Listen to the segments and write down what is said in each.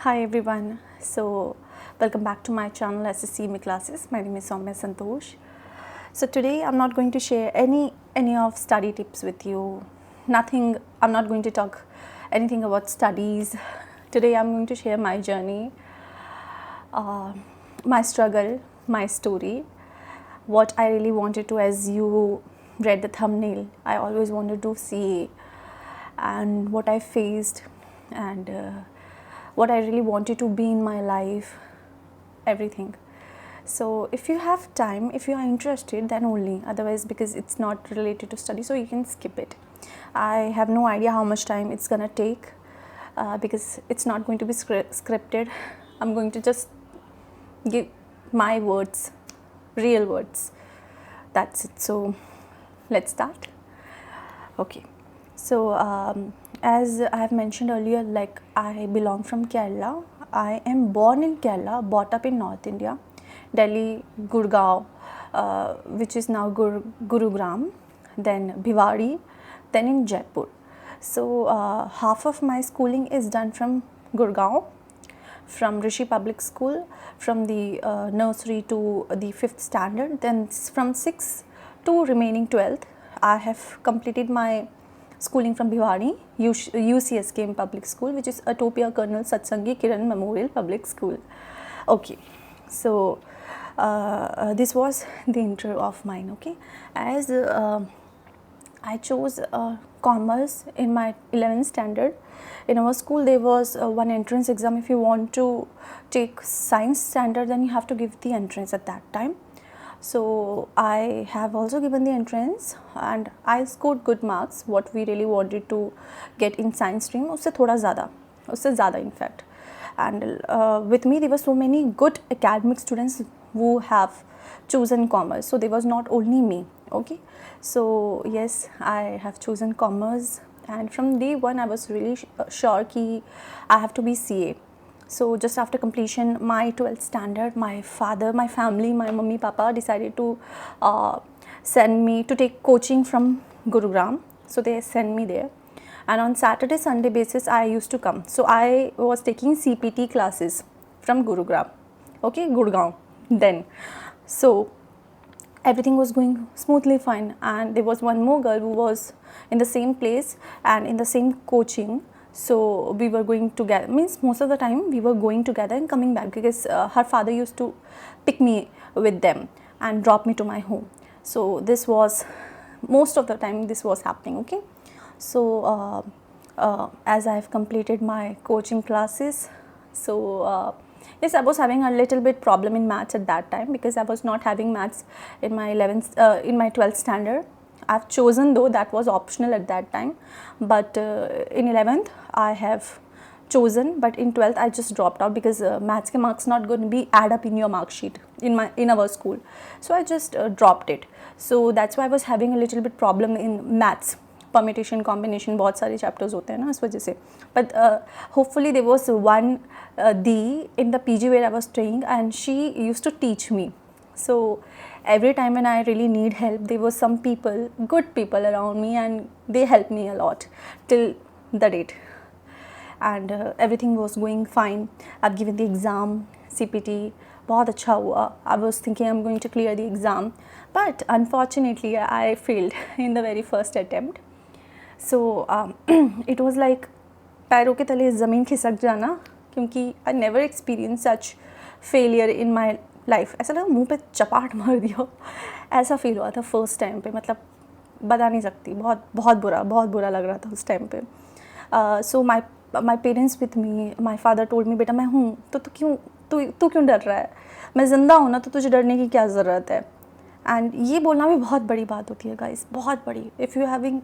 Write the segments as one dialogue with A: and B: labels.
A: Hi everyone. So welcome back to my channel SSCME classes. My name is Soumya Santosh. So today I'm not going to share any of study tips with you. Nothing. I'm not going to talk anything about studies. Today I'm going to share my journey, my struggle, my story, what I really wanted to. As you read the thumbnail, I always wanted to see and what I faced and what I really wanted to be in my life, everything. So if you have time, if you are interested, then only. Otherwise, because it's not related to study, so you can skip it. I have no idea how much time it's gonna take because it's not going to be scripted. I'm going to just give my words, real words. That's it. So let's start. Okay. So as I have mentioned earlier, like I belong from Kerala. I am born in Kerala, brought up in North India, Delhi, Gurgaon, which is now Gurugram, then Bhiwadi, then in Jaipur. So half of my schooling is done from Gurgaon, from Rishi Public School, from the nursery to the 5th standard, then from 6th to remaining 12th. I have completed my schooling from Bhiwadi, UCSKM Public School, which is Atopia Colonel Satsangi Kiran Memorial Public School. Okay, so this was the intro of mine. Okay, as I chose commerce in my 11th standard. In our school, there was one entrance exam. If you want to take science standard, then you have to give the entrance at that time. So I have also given the entrance and I scored good marks. What we really wanted to get in science stream, उससे ज़्यादा in fact. And with me, there were so many good academic students who have chosen commerce. So there was not only me. Okay, so yes, I have chosen commerce, and from day one I was really sure कि I have to be CA. So just after completion my 12th standard, my father, my family, my mummy, papa decided to send me to take coaching from Gurugram. So they sent me there, and on Saturday Sunday basis I used to come. So I was taking CPT classes from Gurugram. Okay, Gurgaon then. So everything was going smoothly fine, and there was one more girl who was in the same place and in the same coaching. So we were going together, means most of the time we were going together and coming back, because her father used to pick me with them and drop me to my home. So this was most of the time this was happening. Okay, so as I have completed my coaching classes, so yes, I was having a little bit problem in maths at that time, because I was not having maths in my 11th, in my 12th standard. I've chosen, though that was optional at that time, but in 11th I have chosen, but in 12th I just dropped out because maths ke marks not going to be add up in your mark sheet in our school. So I just dropped it. So that's why I was having a little bit problem in maths. Permutation combination बहुत सारे chapters होते हैं ना, इस वजह से. But hopefully there was one the in the PG where I was staying, and she used to teach me. So every time when I really need help, there were some people, good people around me, and they helped me a lot till the date. And everything was going fine. I've given the exam, CPT, बहुत अच्छा हुआ. I was thinking I'm going to clear the exam, but unfortunately I failed in the very first attempt. So it was like पैरों के तले ज़मीन खिसक जाना, क्योंकि I never experienced such failure in my life. ऐसा लगा मुंह पे चपाट मार दिया, ऐसा फील हुआ था फर्स्ट टाइम पे. मतलब बता नहीं सकती, बहुत बुरा लग रहा था उस टाइम पे. So my parents with me, my father told me, बेटा मैं हूँ तो तू क्यों डर रहा है, मैं ज़िंदा हूँ ना, तो तुझे डरने की क्या ज़रूरत है. एंड ये बोलना भी बहुत बड़ी बात होती है गाइस, बहुत बड़ी. If you having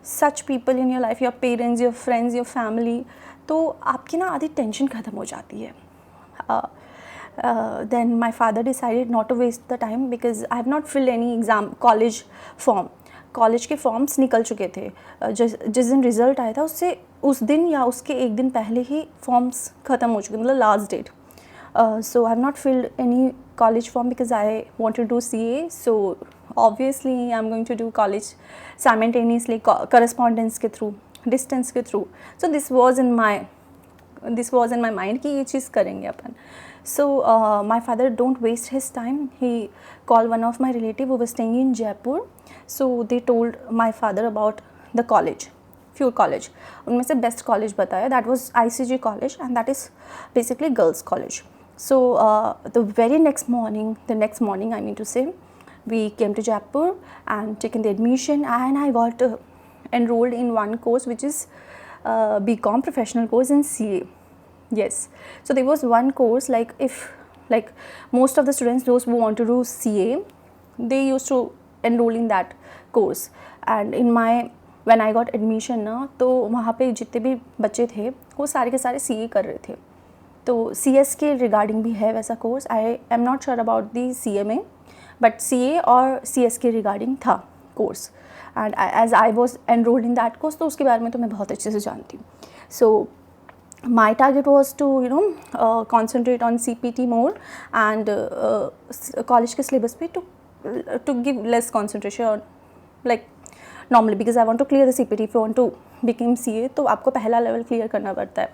A: such people in your life, your parents, your friends, your family, तो आपकी ना आधी टेंशन ख़त्म हो जाती है. Then my father decided not to waste the time, because I have not filled any exam college form. College के forms निकल चुके थे. जिस दिन रिज़ल्ट आया था उससे उस दिन या उसके एक दिन पहले ही फॉर्म्स ख़त्म हो चुके, मतलब last date. So I have not filled any college form because I want to do CA. So obviously I'm going to do college simultaneously, correspondence के through, distance के through. So this was in my this was in my mind कि ये चीज़ करेंगे अपन. So my father don't waste his time. He called one of my relative who was staying in Jaipur. So they told my father about the college, few college. उनमें से best college बताया. That was ICG college and that is basically girls college. So the very next morning I mean to say, we came to Jaipur and taken the admission, and I got enrolled in one course which is BCom professional course in CA. Yes, so there was one course, like if like most of the students, those who want to do CA, they used to enroll in that course. And in my when I got admission ना, तो वहाँ पे जितने भी बच्चे थे वो सारे के सारे CA कर रहे थे. तो CS के रिगार्डिंग भी है वैसा course. I am not sure about the CMA, but CA और CS के रिगार्डिंग था course. And as I was enrolled in that course, तो उसके बारे में तो मैं बहुत अच्छे से जानती हूँ. सो my target was to concentrate on CPT more and college के syllabus पे to give less concentration on like normally, because I want to clear the CPT. If you want to become CA तो आपको पहला level clear करना पड़ता है.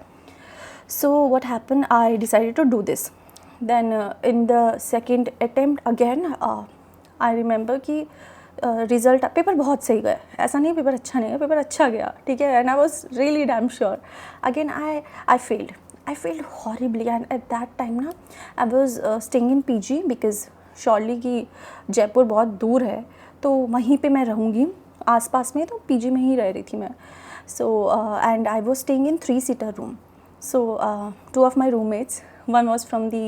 A: So what happened, I decided to do this. Then in the second attempt again, I remember कि result paper बहुत सही गया. ऐसा नहीं पेपर अच्छा नहीं है, पेपर अच्छा गया, ठीक है. And I was really damn sure. Again I failed horribly. And at that time ना I was staying in PG, because surely कि जयपुर बहुत दूर है तो वहीं पे मैं रहूँगी आसपास में, तो PG में ही रह रही थी मैं. So and I was staying in 3-seater room. So 2 of my roommates, one was from the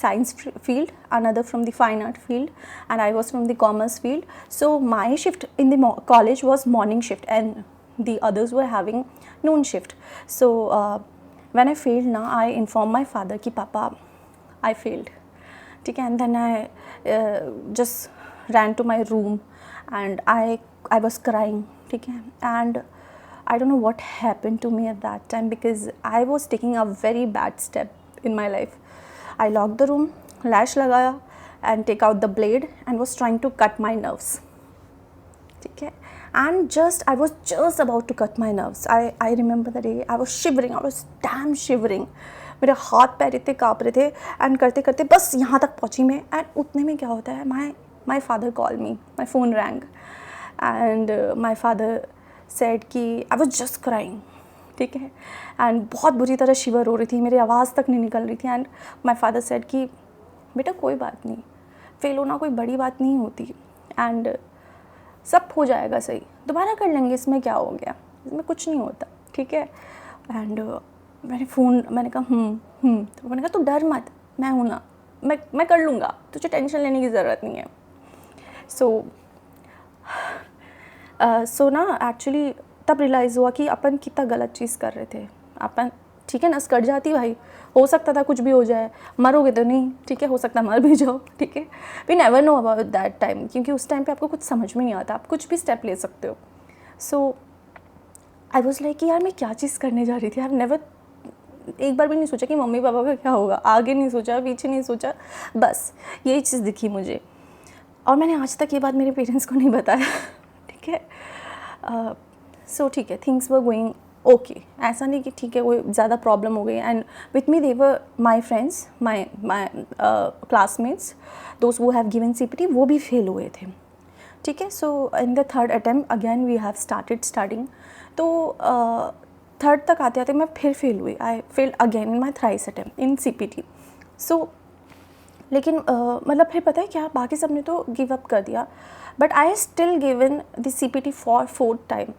A: science field, another from the fine art field, and I was from the commerce field. So my shift in the college was morning shift and the others were having noon shift. So when I failed now, I informed my father कि पापा I failed, ठीक है. And then I just ran to my room and I was crying, ठीक है. And I don't know what happened to me at that time, because I was taking a very bad step in my life. I locked the room, lash लगाया and take out the blade and was trying to cut my nerves. ठीक है. And I was just about to cut my nerves. I remember the day I was shivering. I was damn shivering. मेरे हाथ पैर इतने काँप रहे थे. And करते करते बस यहाँ तक पहुँची मैं. एंड उतने में क्या होता है, my father called me. My phone rang and my father said कि I was just crying, ठीक है. एंड बहुत बुरी तरह शिवर हो रही थी, मेरी आवाज़ तक नहीं निकल रही थी. एंड माई फादर सेड कि बेटा कोई बात नहीं, फेल होना कोई बड़ी बात नहीं होती एंड सब हो जाएगा सही, दोबारा कर लेंगे, इसमें क्या हो गया, इसमें कुछ नहीं होता, ठीक है. एंड मैंने कहा तो मैंने कहा तू डर मत, मैं हूँ ना, मैं कर लूँगा, तुझे टेंशन लेने की ज़रूरत नहीं है. सो ना एक्चुअली तब रियलाइज़ हुआ कि अपन कितना गलत चीज़ कर रहे थे. अपन ठीक है नस कट जाती भाई, हो सकता था कुछ भी हो जाए, मरोगे तो नहीं, ठीक है, हो सकता मर भी जाओ, ठीक है. We never know about that time, क्योंकि उस टाइम पे आपको कुछ समझ में नहीं आता, आप कुछ भी स्टेप ले सकते हो. सो आई वॉज लाइक कि यार मैं क्या चीज़ करने जा रही थी. आई हैव नेवर, एक बार भी नहीं सोचा कि मम्मी पापा का क्या होगा, आगे नहीं सोचा, पीछे नहीं सोचा, बस यही चीज़ दिखी मुझे. और मैंने आज तक ये बात मेरे पेरेंट्स को नहीं बताया, ठीक है. सो ठीक है, थिंग्स वर गोइंग ओके. ऐसा नहीं कि ठीक है कोई ज़्यादा प्रॉब्लम हो गई. And with me they were my friends, my classmates, those who have given CPT, वो भी फेल हुए थे, ठीक है. So in the third attempt again we have started studying. तो थर्ड तक आते आते मैं फिर फेल हुई. I failed again in my thrice attempt in CPT. So लेकिन मतलब फिर पता है क्या, बाकी सब ने तो गिव अप कर दिया, but I still given the CPT for 4th time.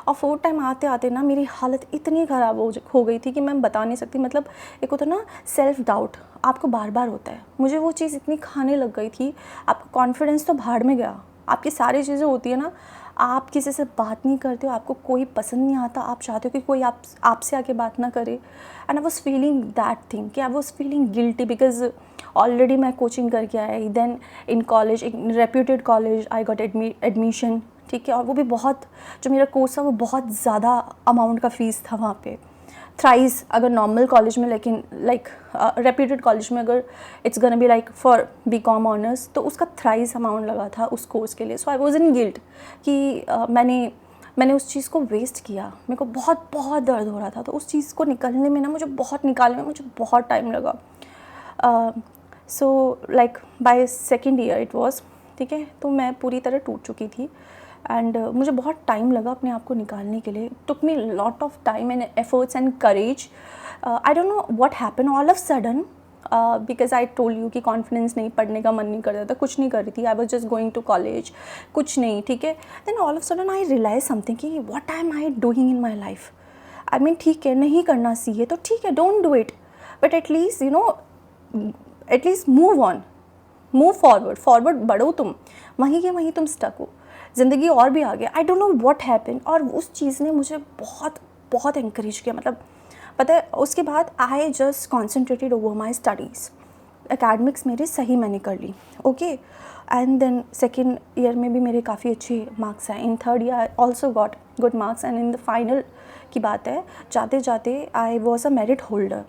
A: और 4th टाइम आते आते ना मेरी हालत इतनी ख़राब हो गई थी कि मैं बता नहीं सकती. मतलब एक होता ना सेल्फ डाउट, आपको बार बार होता है. मुझे वो चीज़ इतनी खाने लग गई थी. आपका कॉन्फिडेंस तो भाड़ में गया. आपकी सारी चीज़ें होती है ना, आप किसी से बात नहीं करते हो, आपको कोई पसंद नहीं आता, आप चाहते हो कि कोई आपसे आके बात ना करे. And I was feeling that thing कि I was feeling guilty, because already मैं कोचिंग करके आई. Then in college, in reputed college I got admission, ठीक है. और वो भी बहुत, जो मेरा कोर्स था वो बहुत ज़्यादा अमाउंट का फ़ीस था वहाँ पे. थ्राइस अगर नॉर्मल कॉलेज में, लेकिन लाइक रेप्यूटेड कॉलेज में अगर it's gonna be like for BCom honours, तो उसका थ्राइस अमाउंट लगा था उस कोर्स के लिए. सो आई वॉज इन गिल्ट कि मैंने मैंने उस चीज़ को वेस्ट किया, मेरे को बहुत बहुत दर्द हो रहा था, तो उस चीज़ को निकलने में ना निकालने में मुझे बहुत टाइम लगा। So like by second year it was, ठीक है, तो मैं पूरी तरह टूट चुकी थी एंड मुझे बहुत टाइम लगा अपने आप को निकालने के लिए। Took me lot of time and efforts and courage. I don't know what happen all of sudden, because I told you कि कॉन्फिडेंस नहीं, पढ़ने का मन नहीं करता था, कुछ नहीं कर रही थी, I was just going to college, कुछ नहीं, ठीक है। Then all of sudden I realise something कि what am I doing in my life. I mean ठीक है, नहीं करना चाहिए तो ठीक है, don't do it, but at least you know, at least move on, move forward बढ़ो तुम, वहीं के वहीं तुम स्टक हो, ज़िंदगी और भी आगे। आई डोंट नो व्हाट हैपन, और उस चीज़ ने मुझे बहुत बहुत इंकरेज किया। मतलब पता है, उसके बाद I just concentrated over my studies, academics मेरे सही मैंने कर ली, okay. And then second year में भी मेरे काफ़ी अच्छे मार्क्स आए, in third year I also got good marks, and in the final की बात है, जाते जाते I was a merit holder.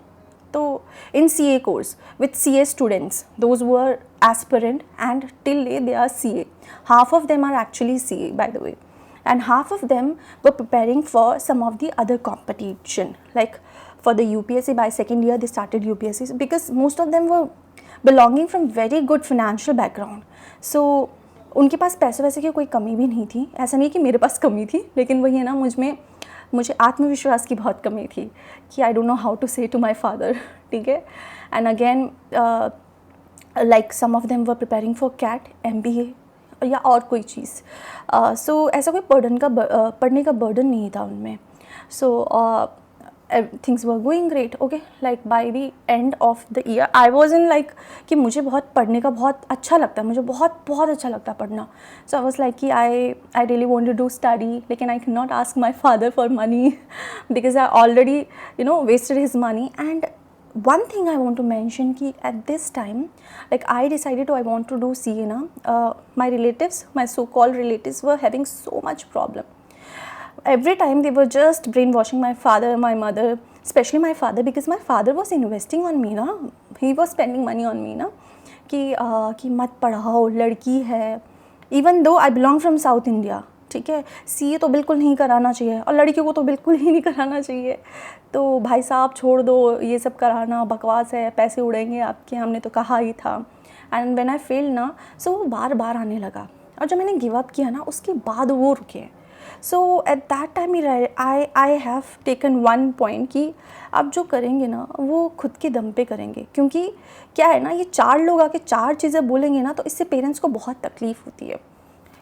A: तो in CA course with CA students, those who are aspirant and till they are CA, half of them are actually CA by the way, and half of them were preparing for some of the other competition, like for the UPSC. By second year they started UPSC because most of them were belonging from very good financial background, so उनके पास पैसे वैसे की कोई कमी भी नहीं थी। ऐसा नहीं कि मेरे पास कमी थी, लेकिन वही है ना, मुझे आत्मविश्वास की बहुत कमी थी कि I don't know how to say to my father, ठीक है। And again like some of them were preparing for cat, MBA या और कोई चीज़। सो ऐसा कोई पढ़ने का बर्डन नहीं था उनमें। सो things were going great, okay, like by the end of the year I was in like कि मुझे बहुत पढ़ने का बहुत अच्छा लगता है, मुझे बहुत अच्छा लगता है पढ़ना। So I was like कि I really want to do study, लेकिन I cannot ask my father for money because I already wasted his money. And one thing I want to mention कि at this time like I decided I want to do CA ना, my relatives, my so-called relatives were having so much problem. Every time they were just brainwashing my father, my mother, especially my father, because my father was investing on me ना, he was spending money on me ना, कि मत पढ़ाओ, लड़की है। even though I belong from South India, ठीक है, CA तो बिल्कुल नहीं कराना चाहिए और लड़कियों को तो बिल्कुल ही नहीं कराना चाहिए, तो भाई साहब छोड़ दो ये सब कराना, बकवास है, पैसे उड़ेंगे आपके, हमने तो कहा ही था। एंड व्हेन आई फेल ना, सो वो बार बार आने लगा, और जब मैंने गिव अप किया ना, उसके बाद वो रुके। So at that time I have taken one point कि आप जो करेंगे ना वो खुद के दम पे करेंगे, क्योंकि क्या है ना, ये चार लोग आके चार चीज़ें बोलेंगे ना, तो इससे पेरेंट्स को बहुत तकलीफ़ होती है।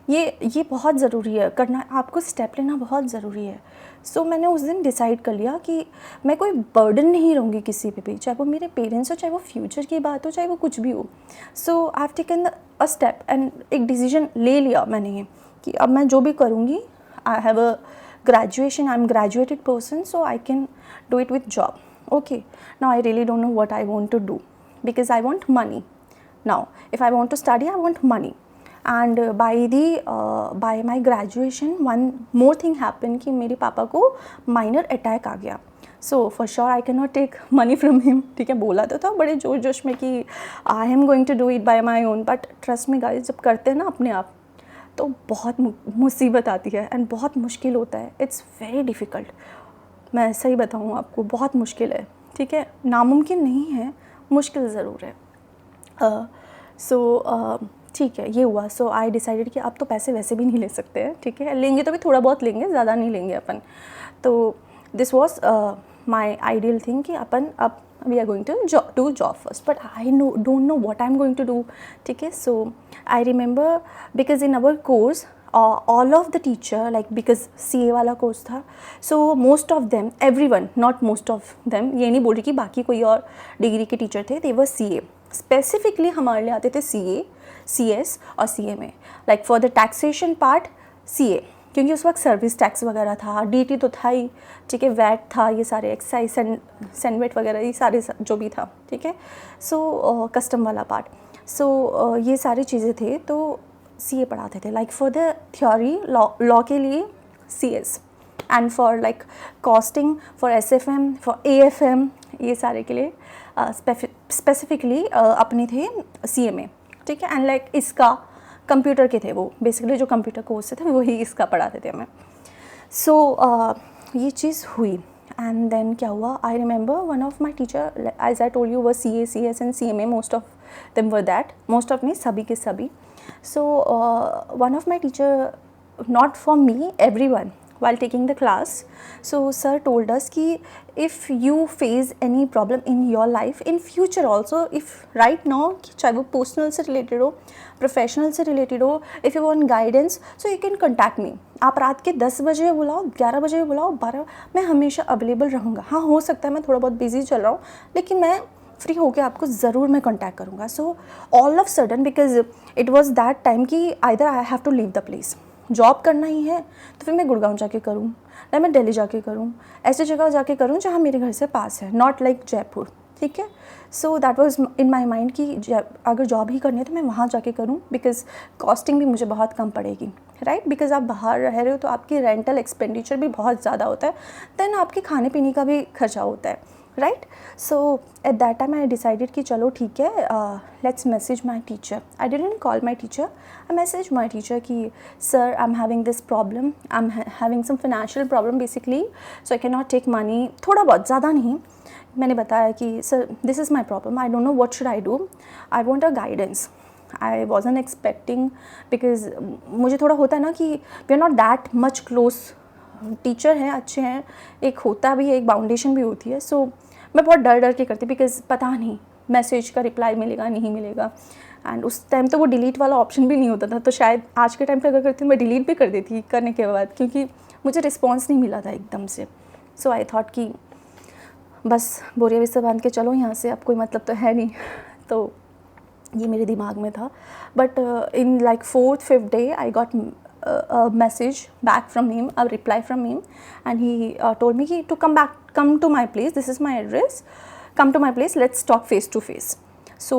A: ये बहुत ज़रूरी है करना, आपको स्टेप लेना बहुत ज़रूरी है। सो मैंने उस दिन डिसाइड कर लिया कि मैं कोई बर्डन नहीं रहूँगी किसी पे भी, चाहे वो मेरे पेरेंट्स हो, चाहे वो फ्यूचर की बात हो, चाहे वो कुछ भी हो। So I have taken a step and एक डिसीजन ले लिया मैंने कि अब मैं जो भी करूँगी, I have a graduation, I'm a graduated person, so I can do it with job. Okay, now I really don't know what I want to do because I want money. Now, if I want to study, I want money. And by my graduation, one more thing happened कि मेरे पापा को minor attack आ गया. So for sure I cannot take money from him. ठीक है, बोला तो था बड़े जोश में कि I am going to do it by my own, but trust me guys, जब करते हैं ना अपने आप, तो बहुत मुसीबत आती है एंड बहुत मुश्किल होता है। इट्स वेरी डिफ़िकल्ट, मैं सही बताऊँ आपको, बहुत मुश्किल है, ठीक है, नामुमकिन नहीं है, मुश्किल ज़रूर है। ठीक है, ये हुआ। सो आई डिसाइडेड कि अब तो पैसे वैसे भी नहीं ले सकते हैं, ठीक है, लेंगे तो भी थोड़ा बहुत लेंगे, ज़्यादा नहीं लेंगे अपन। तो this was my ideal thing कि अपन अब we are going to do job first, but I don't know what I'm going to do, ठीक है। So I remember because in our course all of the teacher, like because CA वाला course था, so most of them, everyone, not most of them, ये नहीं बोल रही कि बाकी कोई और डिग्री के टीचर थे, they were CA, specifically हमारे लिए आते थे CA, CS और CMA, like for the taxation part CA, क्योंकि उस वक्त सर्विस टैक्स वगैरह था, DT तो था ही, ठीक है, वैट था, ये सारे एक्साइज सेंडवेट वगैरह ये सारे जो भी था, ठीक है। सो कस्टम वाला पार्ट, सो ये सारी चीज़ें थे, तो CA पढ़ाते थे। Like for the theory law के लिए CS, and for like costing, for SFM, for AFM, ये सारे के लिए स्पेसिफिकली अपने थे CMA, ठीक है। एंड लाइक इसका कंप्यूटर के थे, वो बेसिकली जो कंप्यूटर कोर्स थे वही इसका पढ़ाते थे हमें। सो ये चीज़ हुई एंड देन क्या हुआ, I remember one of my teacher, as I told you, वो CA CS and CMA, most of them were that, most of नहीं, सभी के सभी. So one of my teacher, not for me, everyone, while taking the class, so sir told us ki if you face any problem in your life in future also, if right now chahe wo personal se related ho, professional से related हो, if you want guidance, so you can contact me. आप रात के 10 बजे बुलाओ, 11 बजे बुलाओ, 12, मैं हमेशा अवेलेबल रहूँगा. हाँ, हो सकता है मैं थोड़ा बहुत बिजी चल रहा हूँ, लेकिन मैं फ्री होकर आपको ज़रूर मैं कॉन्टैक्ट करूँगा. So all of sudden, because it was that time कि either I have to leave the place, job करना ही है तो फिर मैं गुड़गांव जाके करूँ, या मैं दिल्ली जाके करूँ, ऐसी जगह जाके करूँ जहाँ मेरे घर से पास है, नॉट लाइक जयपुर. ठीक है. So that was in my mind कि अगर जॉब ही करनी है तो मैं वहाँ जाके करूँ, बिकॉज कॉस्टिंग भी मुझे बहुत कम पड़ेगी, राइट. बिकॉज आप बाहर रह रहे हो तो आपकी रेंटल एक्सपेंडिचर भी बहुत ज़्यादा होता है, देन आपके खाने पीने का भी खर्चा होता है, right. So at that time I decided कि चलो ठीक है, let's message my teacher. I didn't call my teacher, I message my teacher कि sir I am having this problem, I am having some financial problem basically, so I can not take money, थोड़ा बहुत, ज़्यादा नहीं. मैंने बताया कि sir this is my problem, I don't know what should I do, I want a guidance. I वॉजन expecting, because मुझे थोड़ा होता है ना कि we are not that much close. Teacher हैं, अच्छे हैं, एक होता भी है, एक बाउंडेशन भी होती है. सो मैं बहुत डर के करती, बिकॉज पता नहीं मैसेज का रिप्लाई मिलेगा नहीं मिलेगा. एंड उस टाइम तो वो डिलीट वाला ऑप्शन भी नहीं होता था, तो शायद आज के टाइम पे अगर करती हूँ मैं डिलीट भी कर देती करने के बाद, क्योंकि मुझे रिस्पॉन्स नहीं मिला था एकदम से. सो आई थॉट कि बस बोरिया बिस्तर बांध के चलो यहाँ से, अब कोई मतलब तो है नहीं. तो ये मेरे दिमाग में था. But in like 4th-5th day I got a message back from him, a reply from him, and he told me to come to my place, this is my address, come to my place, let's talk face to face. So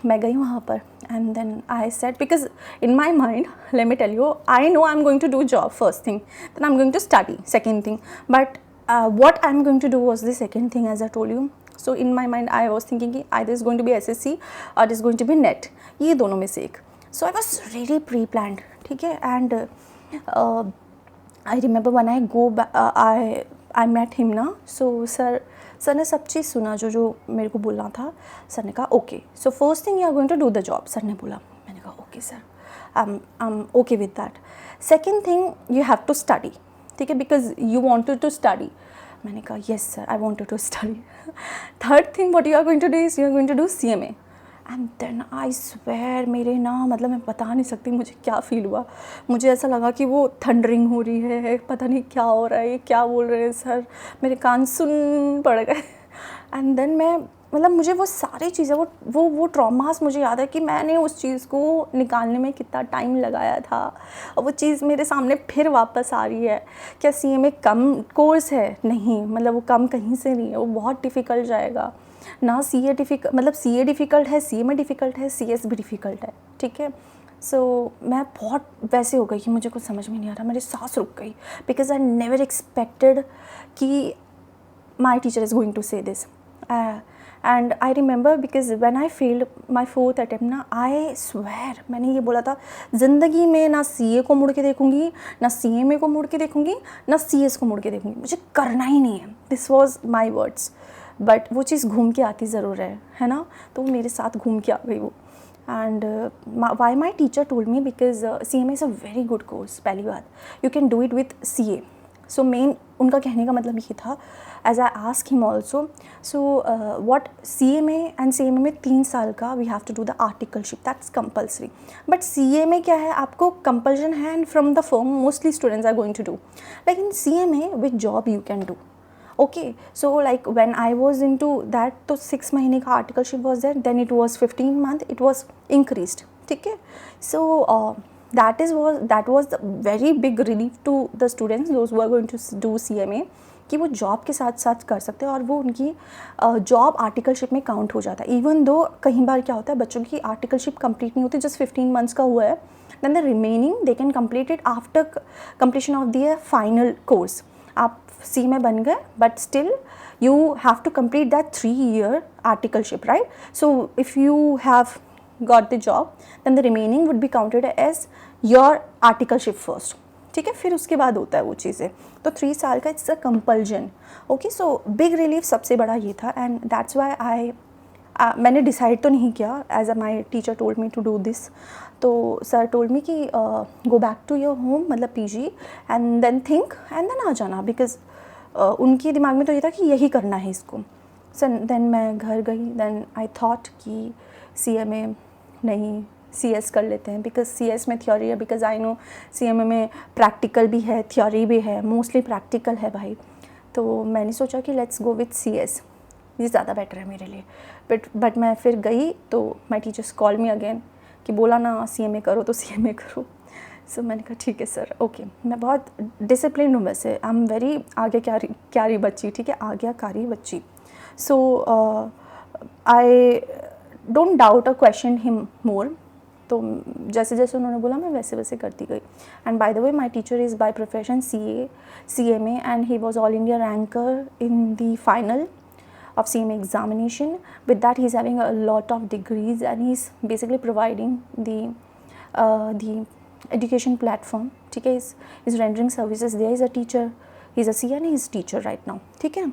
A: मैं गई वहाँ पर, and then I said, because in my mind, let me tell you, I know I'm going to do job first thing, then I'm going to study second thing, but what I'm going to do was the second thing, as I told you. So in my mind I was thinking कि either is going to be SSC or it is going to be NET, ये दोनों में से एक. So I was really pre-planned, ठीक है. And I remember when I go back, I met him ना. So sir ने सब चीज़ सुना जो मेरे को बोलना था. सर ने कहा okay, so first thing you are going to do the job, sir ने बोला. मैंने कहा okay sir, I M okay with that. Second thing you have to study, ठीक है, because you wanted to study. मैंने कहा yes sir, I wanted to study. Third thing what you are going to do is you are going to do CMA. And then I swear, मेरे ना मतलब मैं बता नहीं सकती मुझे क्या फ़ील हुआ. मुझे ऐसा लगा कि वो थंडरिंग हो रही है, पता नहीं क्या हो रहा है, ये क्या बोल रहे हैं सर, मेरे कान सुन पड़ गए. एंड देन मैं मतलब मुझे वो सारी चीज़ें, वो ट्रॉमास मुझे याद है कि मैंने उस चीज़ को निकालने में कितना टाइम लगाया था, और वो चीज़ मेरे सामने फिर वापस आ रही है. क्या CMA कम कोर्स है? नहीं, मतलब वो कम कहीं से नहीं है, वो बहुत डिफ़िकल्ट जाएगा ना. CA डिफ़िकल्ट है, CMA डिफ़िकल्ट है, CS भी डिफ़िकल्ट है, ठीक है. सो मैं बहुत वैसे हो गई कि मुझे कुछ समझ में नहीं आ रहा, मेरी सांस रुक गई, बिकॉज आई नेवर एक्सपेक्टेड कि my teacher is going to say this. And I remember because when I failed my 4th attempt ना, आई स्वेयर मैंने ये बोला था ज़िंदगी में ना CA को मुड़ के देखूँगी, ना CMA को मुड़ के देखूँगी, ना CS को मुड़ के देखूँगी, मुझे करना ही नहीं है. This was my words. But वो चीज़ घूम के आती ज़रूर है ना. तो मेरे साथ घूम के आ गई वो. And why my teacher told me, because CMA is a very good course. पहली बात, you can do it with CA. So main उनका कहने का मतलब ये था, as I ask him also. So what CMA and CMA में 3 साल का we have to do the articleship, that's compulsory. But CMA क्या है, आपको कंपल्शन है, and from the firm mostly students are going to do. लेकिन CMA with job you can do. Okay, so like when I was into that, तो 6 महीने का articleship was there, then it was 15 month, it was increased, ठीक है. So that was the very big relief to the students, those who are going to do CMA, कि वो job के साथ साथ कर सकते हैं, और वो उनकी जॉब आर्टिकलशिप में काउंट हो जाता है. इवन दो कई बार क्या होता है, बच्चों की आर्टिकलशिप कंप्लीट नहीं होती, जस्ट 15 months का हुआ है, then the remaining they can complete it after completion of the final course. आप C में बन गए, but still you have to complete that 3-year articleship, right? So if you have got the job, then the remaining would be counted as your articleship first, ठीक है, फिर उसके बाद होता है वो चीज़ें। तो 3 साल का it's a compulsion. Okay, so big relief सबसे बड़ा ये था, एंड दैट्स वाई मैंने डिसाइड तो नहीं किया, as a my teacher told me to do this. तो सर टोल्ड मी कि go back to your home, मतलब PG, and then think and then आ जाना, बिकॉज उनके दिमाग में तो ये था कि यही करना है इसको। सर देन मैं घर गई, देन आई थॉट कि CMA नहीं, CS कर लेते हैं, बिकॉज CS में थ्योरी है, बिकॉज आई नो CMA में प्रैक्टिकल भी है, थ्योरी भी है, मोस्टली प्रैक्टिकल है भाई। तो मैंने सोचा कि लेट्स गो विथ CS, ये ज़्यादा बेटर है मेरे लिए। बट मैं फिर गई तो my teachers call me again कि बोला ना CMA करो तो CMA करो। सो मैंने कहा ठीक है सर, ओके। मैं बहुत डिसिप्लिन हूँ वैसे, आई एम वेरी आज्ञाकारी बच्ची, ठीक है, आज्ञाकारी बच्ची। So I don't doubt a question him more. तो जैसे जैसे उन्होंने बोला मैं वैसे वैसे करती गई। And by the way my teacher is by profession CMA and he was all India ranker in the final of CMA examination. With that, he's having a lot of degrees, and he's basically providing the education platform. ठीक है, is rendering services there. He's a teacher, he's a CA and he's teacher right now. ठीक है,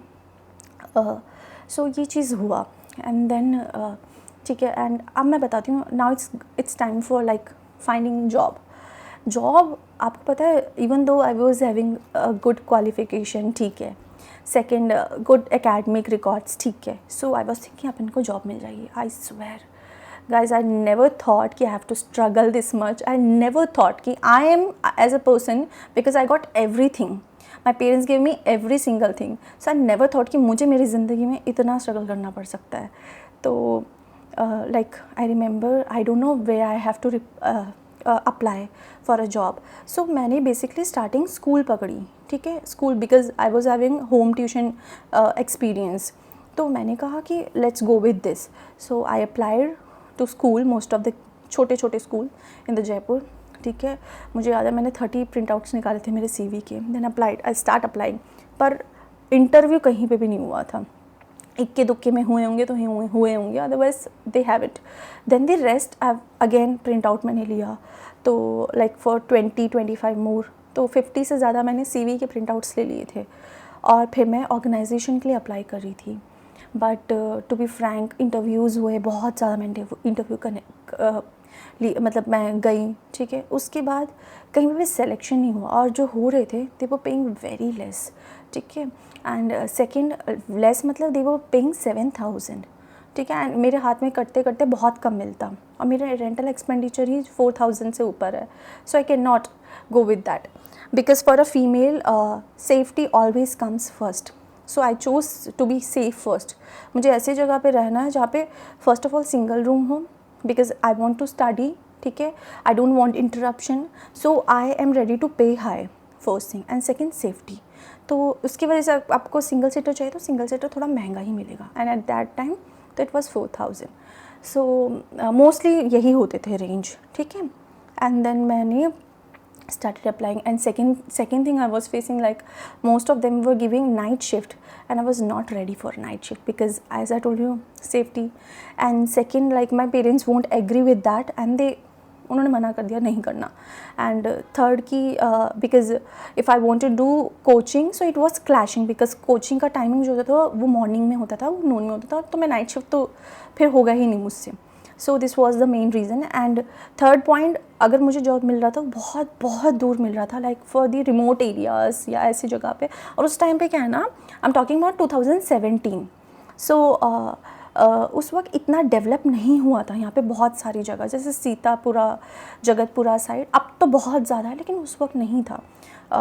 A: so ये चीज़ हुआ, and then ठीक है, and अब मैं बताती हूँ, now it's time for like finding job। आपको पता है, even though I was having a good qualification, ठीक है, सेकेंड गुड एकेडमिक रिकॉर्ड्स, ठीक है, सो आई वॉज थिंकिंग अपन को जॉब मिल जाएगी। I swear guys, I never thought कि I have to struggle this much. I never thought कि I am as a person, because I got everything, my parents give me every single thing. So I never thought कि मुझे मेरी ज़िंदगी में इतना struggle करना पड़ सकता है। तो like I remember, I don't know way I have to apply for a job. So मैंने बेसिकली स्टार्टिंग स्कूल पकड़ी, ठीक है, school, because I was having home tuition experience. तो मैंने कहा कि let's go with this. So I applied to school, most of the छोटे छोटे स्कूल इन द जयपुर, ठीक है। मुझे याद है मैंने 30 प्रिंट आउट्स निकाले थे मेरे CV के। Then applied, I start applying, पर इंटरव्यू कहीं पे भी नहीं हुआ था। इक्के दुक्के में हुए होंगे तो हुए होंगे, otherwise they have it. Then the rest again print out मैंने लिया, तो लाइक फॉर 20-25 मोर, तो 50 से ज़्यादा मैंने CV के प्रिंट आउट्स ले लिए थे। और फिर मैं ऑर्गेनाइजेशन के लिए अप्लाई कर रही थी, but to be frank interviews हुए बहुत ज़्यादा। मैंने इंटरव्यू करने मतलब मैं गई, ठीक है, उसके बाद कहीं पे भी सिलेक्शन नहीं हुआ, और जो हो रहे थे दे वर पेइंग वेरी लेस, ठीक है। एंड सेकेंड लेस मतलब दे वर पेइंग 7,000, ठीक है, एंड मेरे हाथ में करते करते बहुत कम मिलता, और मेरा रेंटल एक्सपेंडिचर ही 4,000 से ऊपर है। So I can not go with that, because for a female safety always comes first. So I chose to be safe first. मुझे ऐसी जगह पे रहना है जहाँ पे first of all single room हो, because I want to study, ठीक है, I don't want interruption, so I am ready to pay high, first thing, and second safety. तो उसकी वजह से आपको सिंगल सीटर चाहिए तो सिंगल सीटर थोड़ा महंगा ही मिलेगा, एंड एट दैट टाइम तो इट वॉज 4,000। सो मोस्टली यही होते थे रेंज, ठीक है। एंड देन मैंने started applying, and second thing I was facing, like most of them were giving night shift, and I was not ready for night shift, because as I told you, safety, and second, like my parents won't agree with that, and उन्होंने मना कर दिया नहीं करना। And third की because if I want to do coaching, so it was clashing, because coaching का timing जो होता था वो मॉर्निंग में होता था, वो नून में होता था, तो मैं नाइट शिफ्ट तो फिर होगा ही नहीं मुझसे। सो this was the main reason. And third point, अगर मुझे जॉब मिल रहा था बहुत बहुत दूर मिल रहा था, like for the remote areas या ऐसी जगह पे, और उस टाइम पे क्या है ना, आई एम टॉकिंग अबाउट 2017। सो उस वक्त इतना डेवलप नहीं हुआ था यहाँ पे बहुत सारी जगह, जैसे सीतापुरा, जगतपुरा साइड, अब तो बहुत ज़्यादा है, लेकिन उस वक्त नहीं था।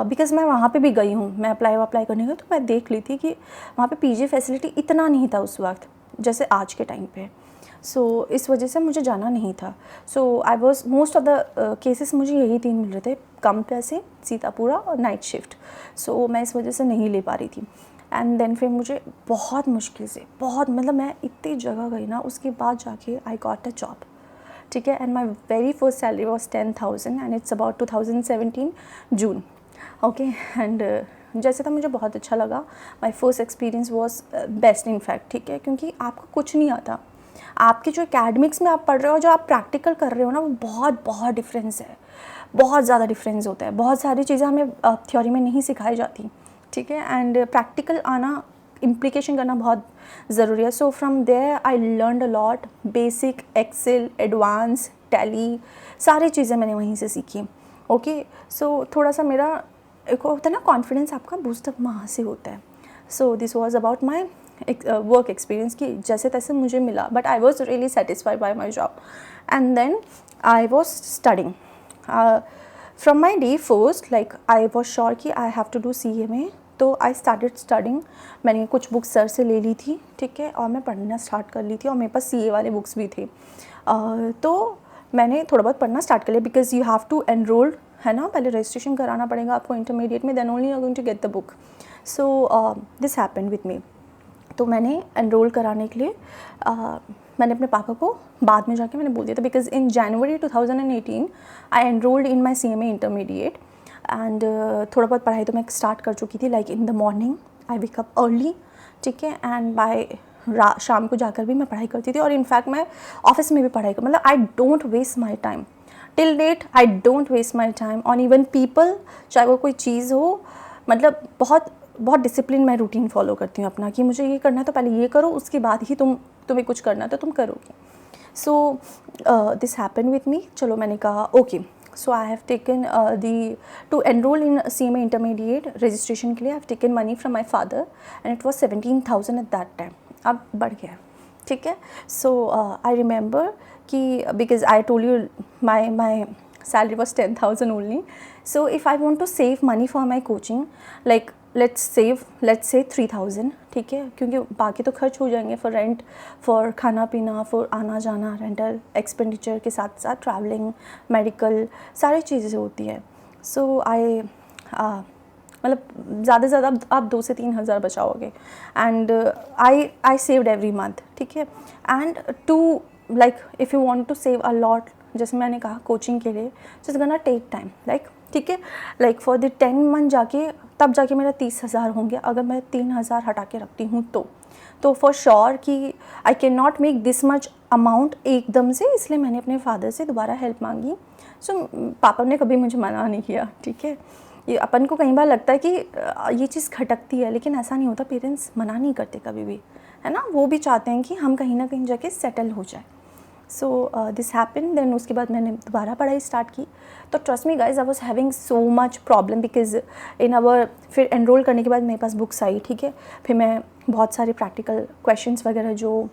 A: बिकॉज़ मैं वहाँ पे भी गई हूँ, मैं अप्लाई करने गई, तो मैं देख ली थी कि वहाँ पे पीजी फैसिलिटी इतना नहीं था उस वक्त जैसे आज के टाइम पे। सो इस वजह से मुझे जाना नहीं था। So I was most of the cases मुझे यही 3 मिल रहे थे, कम पैसे, सीतापुरा और नाइट शिफ्ट। सो मैं इस वजह से नहीं ले पा रही थी। एंड देन फिर मुझे बहुत मुश्किल से, बहुत मतलब मैं इतनी जगह गई ना, उसके बाद जाके आई गॉट अ जॉब, ठीक है। And my very first salary was 10,000 and it's about 2017 June, okay. And जैसे था मुझे बहुत अच्छा लगा। My first experience was best in fact, ठीक है, क्योंकि आपको कुछ नहीं आता, आपके जो एकेडमिक्स में आप पढ़ रहे हो, जो आप प्रैक्टिकल कर रहे हो ना, वो बहुत बहुत डिफरेंस है, बहुत ज़्यादा डिफरेंस होता है, बहुत सारी चीज़ें हमें थ्योरी में नहीं सिखाई जाती, ठीक है, एंड प्रैक्टिकल आना, इम्प्लीकेशन करना बहुत ज़रूरी है. So from there I learned a lot, basic, Excel, advance, tally, सारी चीज़ें मैंने वहीं से सीखी. ओके, सो थोड़ा सा मेरा एक होता है ना कॉन्फिडेंस आपका बूस्टअप वहाँ से होता है. So this was about my work experience कि जैसे तैसे मुझे मिला, but I was really satisfied by my job. And then I was studying from my day first, like I was sure कि I have to do CMA. तो I started studying. मैंने कुछ books sir से ले ली थी, ठीक है, और मैं पढ़ना स्टार्ट कर ली थी, और मेरे पास CA वाले बुक्स भी थे. तो मैंने थोड़ा बहुत पढ़ना स्टार्ट कर लिया, because you have to enrolled, है ना, पहले रजिस्ट्रेशन कराना पड़ेगा आपको इंटरमीडिएट में, then only you are going to get the book. So this happened with me. तो मैंने एनरोल कराने के लिए मैंने अपने पापा को बाद में जाके मैंने बोल दिया था, because in January 2018 I enrolled in my CMA intermediate. And थोड़ा बहुत पढ़ाई तो मैं स्टार्ट कर चुकी थी, like in the morning I wake up early, ठीक है, एंड बाय शाम को जाकर भी मैं पढ़ाई करती थी. और इनफैक्ट मैं ऑफिस में भी पढ़ाई कर, मतलब I don't waste my time till date, I don't waste my time on even people, चाहे वो कोई चीज़ हो. मतलब बहुत बहुत डिसिप्लिन मैं रूटीन फॉलो करती हूँ अपना, कि मुझे ये करना है तो पहले ये करो, उसके बाद ही तुम्हें कुछ करना है तो तुम करोगे. So this happen with me. चलो मैंने कहा okay, so I have taken to enrol in CMA intermediate registration के लिए आई have taken money from my father and it was 17,000 eight that time. अब बढ़ गया, ठीक है. सो आई रिमेंबर कि because I told you my salary was 10,000 only. So if I want to save money for my coaching, like let's say 3,000, ठीक है, क्योंकि बाकी तो खर्च हो जाएंगे फॉर रेंट, फॉर खाना पीना, फॉर आना जाना, रेंटल एक्सपेंडिचर के साथ साथ ट्रैवलिंग, मेडिकल, सारी चीज़ें होती है. सो आई मतलब ज़्यादा से ज़्यादा आप 2 से 3 हज़ार बचाओगे. And I saved every month, ठीक है. And to like if you want to save a lot, जैसे मैंने कहा कोचिंग के लिए, it's gonna take time, like, ठीक है, लाइक फॉर द 10 मंथ जाके तब जाके मेरा 30,000 होंगे अगर मैं 3,000 हटा के रखती हूँ तो फॉर श्योर कि आई can not make this much amount एकदम से, इसलिए मैंने अपने फादर से दोबारा हेल्प मांगी. सो पापा ने कभी मुझे मना नहीं किया, ठीक है. ये अपन को कई बार लगता है कि ये चीज़ खटकती है, लेकिन ऐसा नहीं होता. पेरेंट्स मना नहीं करते कभी भी, है ना, वो भी चाहते हैं कि हम कहीं ना कहीं जाके सेटल हो जाए. So this happen. देन उसके बाद मैंने दोबारा पढ़ाई स्टार्ट की. तो trust me guys, I was having so much problem because in our, फिर एनरोल करने के बाद मेरे पास बुक्स आई, ठीक है. फिर मैं बहुत सारे प्रैक्टिकल क्वेश्चंस वगैरह, जो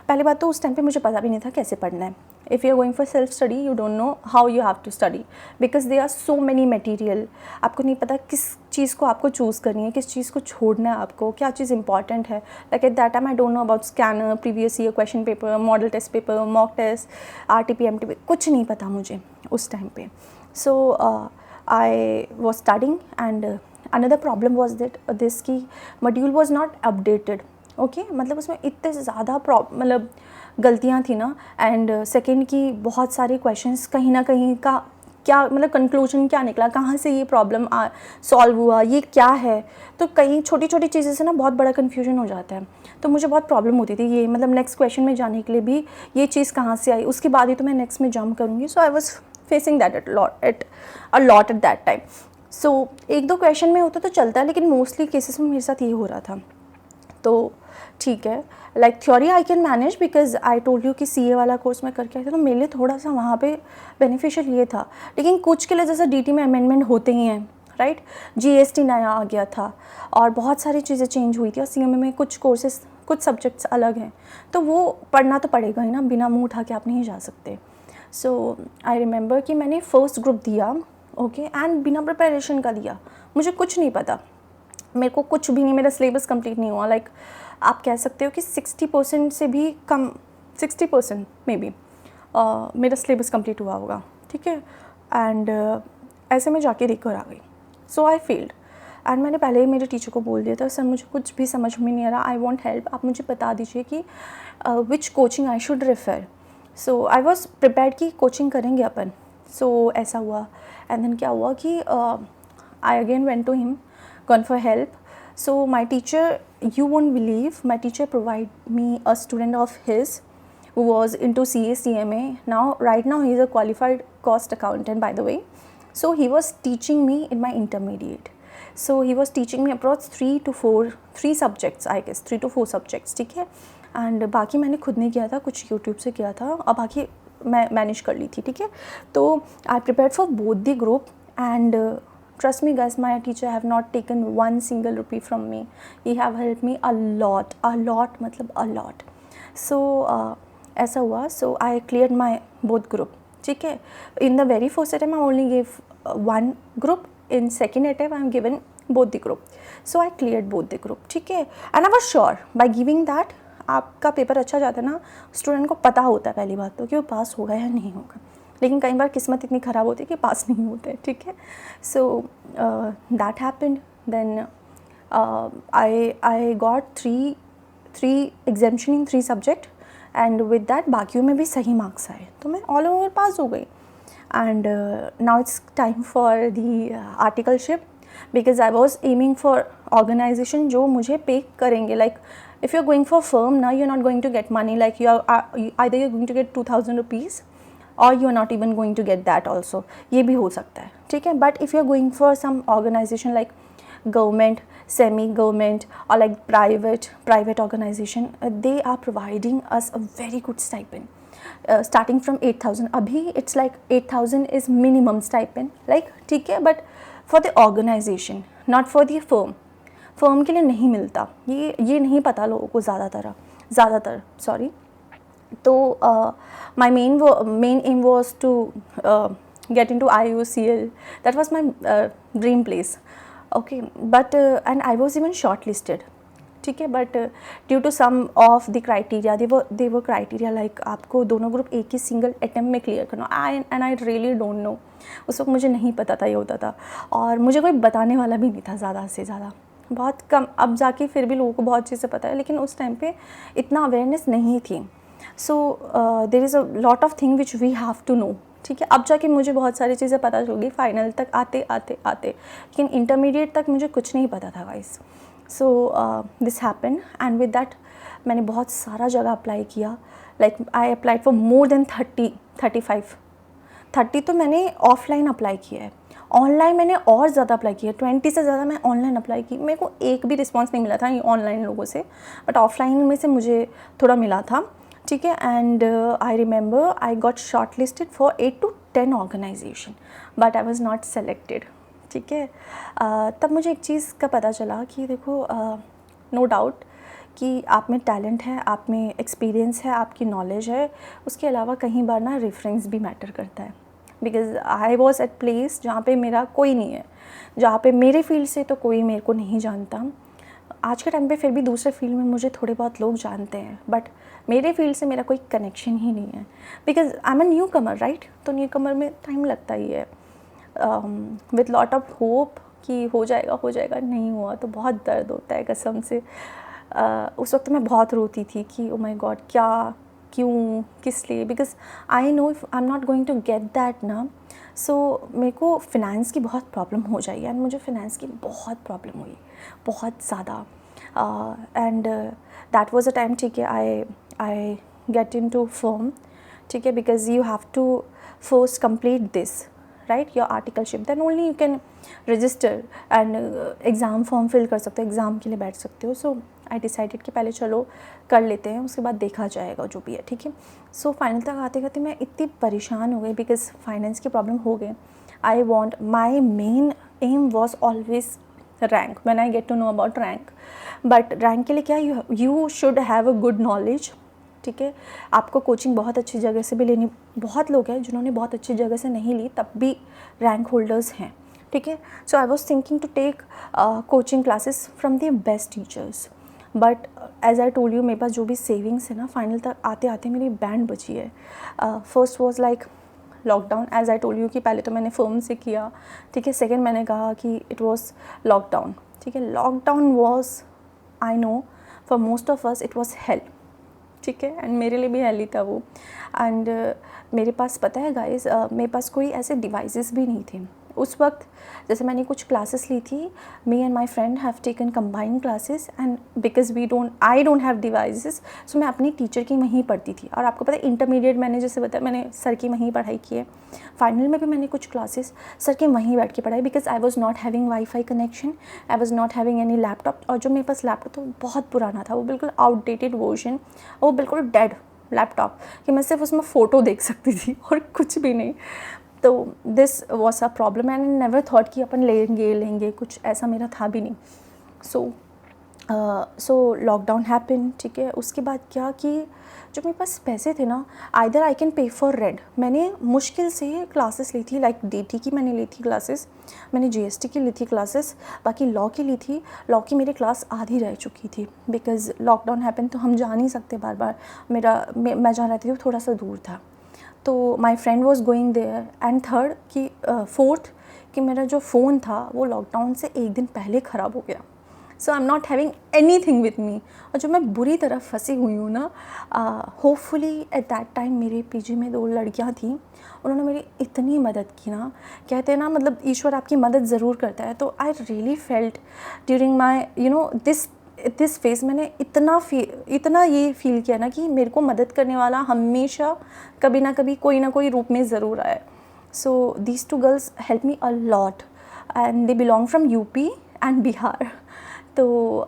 A: पहली बात तो उस टाइम पे मुझे पता भी नहीं था कैसे पढ़ना है. If you are going for self study, you don't know how you have to study, because they are so many material. आपको नहीं पता किस चीज़ को आपको चूज़ करनी है, किस चीज़ को छोड़ना है आपको, क्या चीज़ इंपॉर्टेंट है. Like at that time I don't know about scanner, previous year question paper, model test paper, mock test, RTP, MTP, कुछ नहीं पता मुझे उस टाइम पे. So I was studying and another problem was that this की module was not updated. Okay, मतलब उसमें इतने ज़्यादा मतलब गलतियाँ थी ना. एंड सेकेंड की बहुत सारे क्वेश्चंस कहीं ना कहीं का क्या मतलब कंक्लूजन क्या निकला, कहाँ से ये प्रॉब्लम सॉल्व हुआ, ये क्या है. तो कई छोटी छोटी चीज़ें से ना बहुत बड़ा कन्फ्यूजन हो जाता है. तो मुझे बहुत प्रॉब्लम होती थी ये, मतलब नेक्स्ट क्वेश्चन में जाने के लिए भी ये चीज़ कहाँ से आई, उसके बाद ही तो मैं नेक्स्ट में जंप करूँगी. So I was facing that at lot at that time. So एक दो क्वेश्चन में होता तो चलता है, लेकिन मोस्टली केसेस में मेरे साथ ये हो रहा था. तो ठीक है, like theory I can manage because I told you कि CA वाला कोर्स मैं करके आई थी, तो मेरे लिए थोड़ा सा वहाँ पे बेनिफिशियल ये था. लेकिन कुछ के लिए जैसे DT में अमेंडमेंट होते ही हैं, राइट, GST नया आ गया था और बहुत सारी चीज़ें चेंज हुई थी, और CMA में कुछ कोर्सेज, कुछ सब्जेक्ट्स अलग हैं, तो वो पढ़ना तो पड़ेगा ही ना, बिना मुँह उठा के आप नहीं जा सकते. सो आई रिमेंबर कि मैंने फर्स्ट ग्रुप दिया, ओके, एंड बिना प्रिपरेशन का दिया. मुझे कुछ नहीं पता, मेरे को कुछ भी नहीं, मेरा सिलेबस कंप्लीट नहीं हुआ. लाइक आप कह सकते हो कि 60% से भी कम, 60% मे बी मेरा सिलेबस कंप्लीट हुआ होगा, ठीक है. एंड ऐसे में जाके रिकवर आ गई. सो आई फेल्ड. एंड मैंने पहले ही मेरे टीचर को बोल दिया था, सर मुझे कुछ भी समझ में नहीं आ रहा, आई वॉन्ट हेल्प, आप मुझे बता दीजिए कि which coaching I should refer. So I was prepared कि कोचिंग करेंगे अपन. सो ऐसा हुआ. एंड देन क्या हुआ कि I again went to him, gone for help. So my teacher, you won't believe, my teacher provided me a student of his who was into CA CMA. Now right now he is a qualified cost accountant, by the way. So he was teaching me in my intermediate. So he was teaching me approx 3 subjects, I guess 3 to 4 subjects, ठीक है. And बाकी मैंने खुद नहीं किया था, कुछ YouTube से किया था, और बाकी मैं मैनेज कर ली थी, ठीक है. तो आई prepared for both the group and trust me guys, my teacher have not taken one single rupee from me. He have helped me a lot मतलब a lot. So ऐसा हुआ. So I cleared my both group, ठीक है. In the very first attempt I only gave one group. In second attempt I am given both the group. So I cleared both the group, ठीक है. And I was sure by giving that, आपका paper अच्छा जाता है ना, student को पता होता है पहली बात तो कि वो पास होगा या नहीं होगा. लेकिन कई बार किस्मत इतनी ख़राब होती है कि पास नहीं होते, ठीक है. So that happened. Then I got three एग्जामिशन in 3 subject and with that बाकियों में भी सही मार्क्स आए, तो मैं ऑल ओवर पास हो गई. And now it's time for the articleship, because I was aiming for organisation जो मुझे पे करेंगे. Like if you are going for firm ना, you are not going to get money, like you are either you are going to get 2000 rupees or you are not even going to get that also. ये भी हो सकता है, ठीक है. But if you are going for some organization like government, semi-government or like private organization, they are providing us a very good stipend. Starting from 8,000. अभी it's like 8,000 is minimum stipend, like ठीक है. But for the organization, not for the firm. firm के लिए नहीं मिलता, ये नहीं पता लोगों को ज़्यादातर सॉरी. तो my main aim was to get into IOCL. That was my dream place. Okay, but and I was even shortlisted, ठीक है. But due to some of the criteria, they were criteria like आपको दोनों group एक ही single attempt में clear करना. and I really don't know. उस वक्त मुझे नहीं पता था ये होता था, और मुझे कोई बताने वाला भी नहीं था ज़्यादा से ज़्यादा, बहुत कम. अब जाके फिर भी लोगों को बहुत चीज़ें पता है, लेकिन उस टाइम पे इतना अवेयरनेस नहीं थी. So there is a lot of thing which we have to know, ठीक है. अब जाके मुझे बहुत सारी चीज़ें पता चल गई फाइनल तक आते, लेकिन इंटरमीडिएट तक मुझे कुछ नहीं पता था guys. So this happen and with that मैंने बहुत सारा जगह अप्लाई किया. Like I applied for more than 30 तो मैंने ऑफलाइन अप्लाई किया है. ऑनलाइन मैंने और ज़्यादा अप्लाई किया, 20 से ज़्यादा मैं ऑनलाइन अप्लाई की. मेरे को एक भी रिस्पॉन्स नहीं मिला था ऑनलाइन लोगों से, बट ऑफलाइन में से मुझे थोड़ा मिला था, ठीक है. And I remember I got short listed for 8 to 10 organisation, but I was not selected, ठीक है. तब मुझे एक चीज़ का पता चला कि देखो, नो डाउट कि आप में टैलेंट है, आप में एक्सपीरियंस है, आपकी नॉलेज है, उसके अलावा कहीं बार ना रेफरेंस भी मैटर करता है. Because I was at place जहाँ पे मेरा कोई नहीं है, जहाँ पे मेरे फील्ड से तो कोई मेरे को नहीं जानता. आज के टाइम पे फिर भी दूसरे फील्ड में मुझे थोड़े बहुत लोग जानते हैं, बट मेरे फील्ड से मेरा कोई कनेक्शन ही नहीं है. Because I am a new Qamar, right. तो न्यू कमर में टाइम लगता ही है, विथ लॉट ऑफ होप कि हो जाएगा. नहीं हुआ तो बहुत दर्द होता है कसम से. उस वक्त मैं बहुत रोती थी कि ओ माय गॉड, क्या, क्यों, किस लिए. Because I know if I am not going to get that ना, सो मेरे को फ़िनांस की बहुत प्रॉब्लम हो जाएगी. एंड मुझे फ़िनांस की बहुत प्रॉब्लम हुई, बहुत ज़्यादा. And that was a time, ठीक है, I get in to firm, ठीक है. Because you have to first complete this, right, your articleship, then only you can register and exam form fill कर सकते हो, एग्ज़ाम के लिए बैठ सकते हो. सो आई डिसाइडेड कि पहले चलो कर लेते हैं, उसके बाद देखा जाएगा जो भी है, ठीक है. सो फाइनल तक आते मैं इतनी परेशान हो गई बिकॉज फाइनेंस की प्रॉब्लम हो गई. I want, my main M was always rank, when I get to know about rank. But rank के लिए क्या, you should have a good knowledge, ठीक है. आपको कोचिंग बहुत अच्छी जगह से भी लेनी, बहुत लोग हैं जिन्होंने बहुत अच्छी जगह से नहीं ली तब भी रैंक होल्डर्स हैं, ठीक है. So I was thinking to take coaching classes from the best teachers. But as I told you, मेरे पास जो भी सेविंग्स है ना, फाइनल तक आते मेरी बैंड बची है. First was like lockdown, as I told you कि पहले तो मैंने फर्म से किया, ठीक है. सेकेंड मैंने कहा कि इट वॉज लॉकडाउन, ठीक है. Lockdown was, I know for most of us it was hello, ठीक है. एंड मेरे लिए भी हेल ही था वो. एंड मेरे पास पता है गाइज, मेरे पास कोई ऐसे डिवाइसेस भी नहीं थे. उस वक्त जैसे मैंने कुछ क्लासेस ली थी, me and my friend have taken combined classes and because I don't have devices, so मैं अपनी टीचर की वहीं पढ़ती थी। और आपको पता है इंटरमीडिएट मैंने जैसे बताया मैंने सर की वहीं पढ़ाई की है, फाइनल में भी मैंने कुछ क्लासेस सर के वहीं बैठ के पढ़ाई, because I was not having wifi connection, I was not having any laptop. और जो मेरे पास लैपटॉप था वो बहुत पुराना था, वो बिल्कुल आउटडेटेड वर्जन, वो बिल्कुल डेड लैपटॉप कि मैं सिर्फ उसमें फ़ोटो देख सकती थी और कुछ भी नहीं। तो this was a problem and never thought कि अपन लेंगे, कुछ ऐसा मेरा था भी नहीं। सो लॉकडाउन हैपन, ठीक है। उसके बाद क्या कि जो मेरे पास पैसे थे ना, either I can pay for rent. मैंने मुश्किल से क्लासेस ली थी, लाइक DT की मैंने ली थी क्लासेस, मैंने GST की ली थी क्लासेस, बाकी लॉ की ली थी। लॉ की मेरी क्लास आधी रह चुकी थी बिकॉज लॉकडाउन हैपन, तो हम जा नहीं सकते बार बार। मैं जहाँ रहती थी वो थोड़ा सा दूर था, तो my friend was going there. And third कि फोर्थ कि मेरा जो फ़ोन था वो लॉकडाउन से एक दिन पहले ख़राब हो गया। So I am not having anything with me. और जो मैं बुरी तरह फंसी हुई हूँ ना, होपफुली एट दैट टाइम मेरे PG में 2 लड़कियाँ थीं, उन्होंने मेरी इतनी मदद की ना, कहते हैं ना मतलब ईश्वर आपकी मदद ज़रूर करता है। तो आई really felt during my this phase, मैंने इतना ये फील किया ना कि मेरे को मदद करने वाला हमेशा कभी ना कभी कोई ना कोई रूप में ज़रूर आए। So these 2 girls help me a lot and they belong from UP and Bihar. तो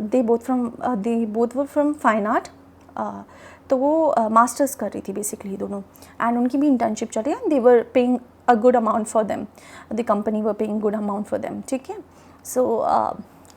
A: they both were from fine art. तो वो मास्टर्स कर रही थी बेसिकली दोनों, एंड उनकी भी इंटर्नशिप चल रही है। They were paying a good amount for them, the company were paying good amount for them, ठीक है। सो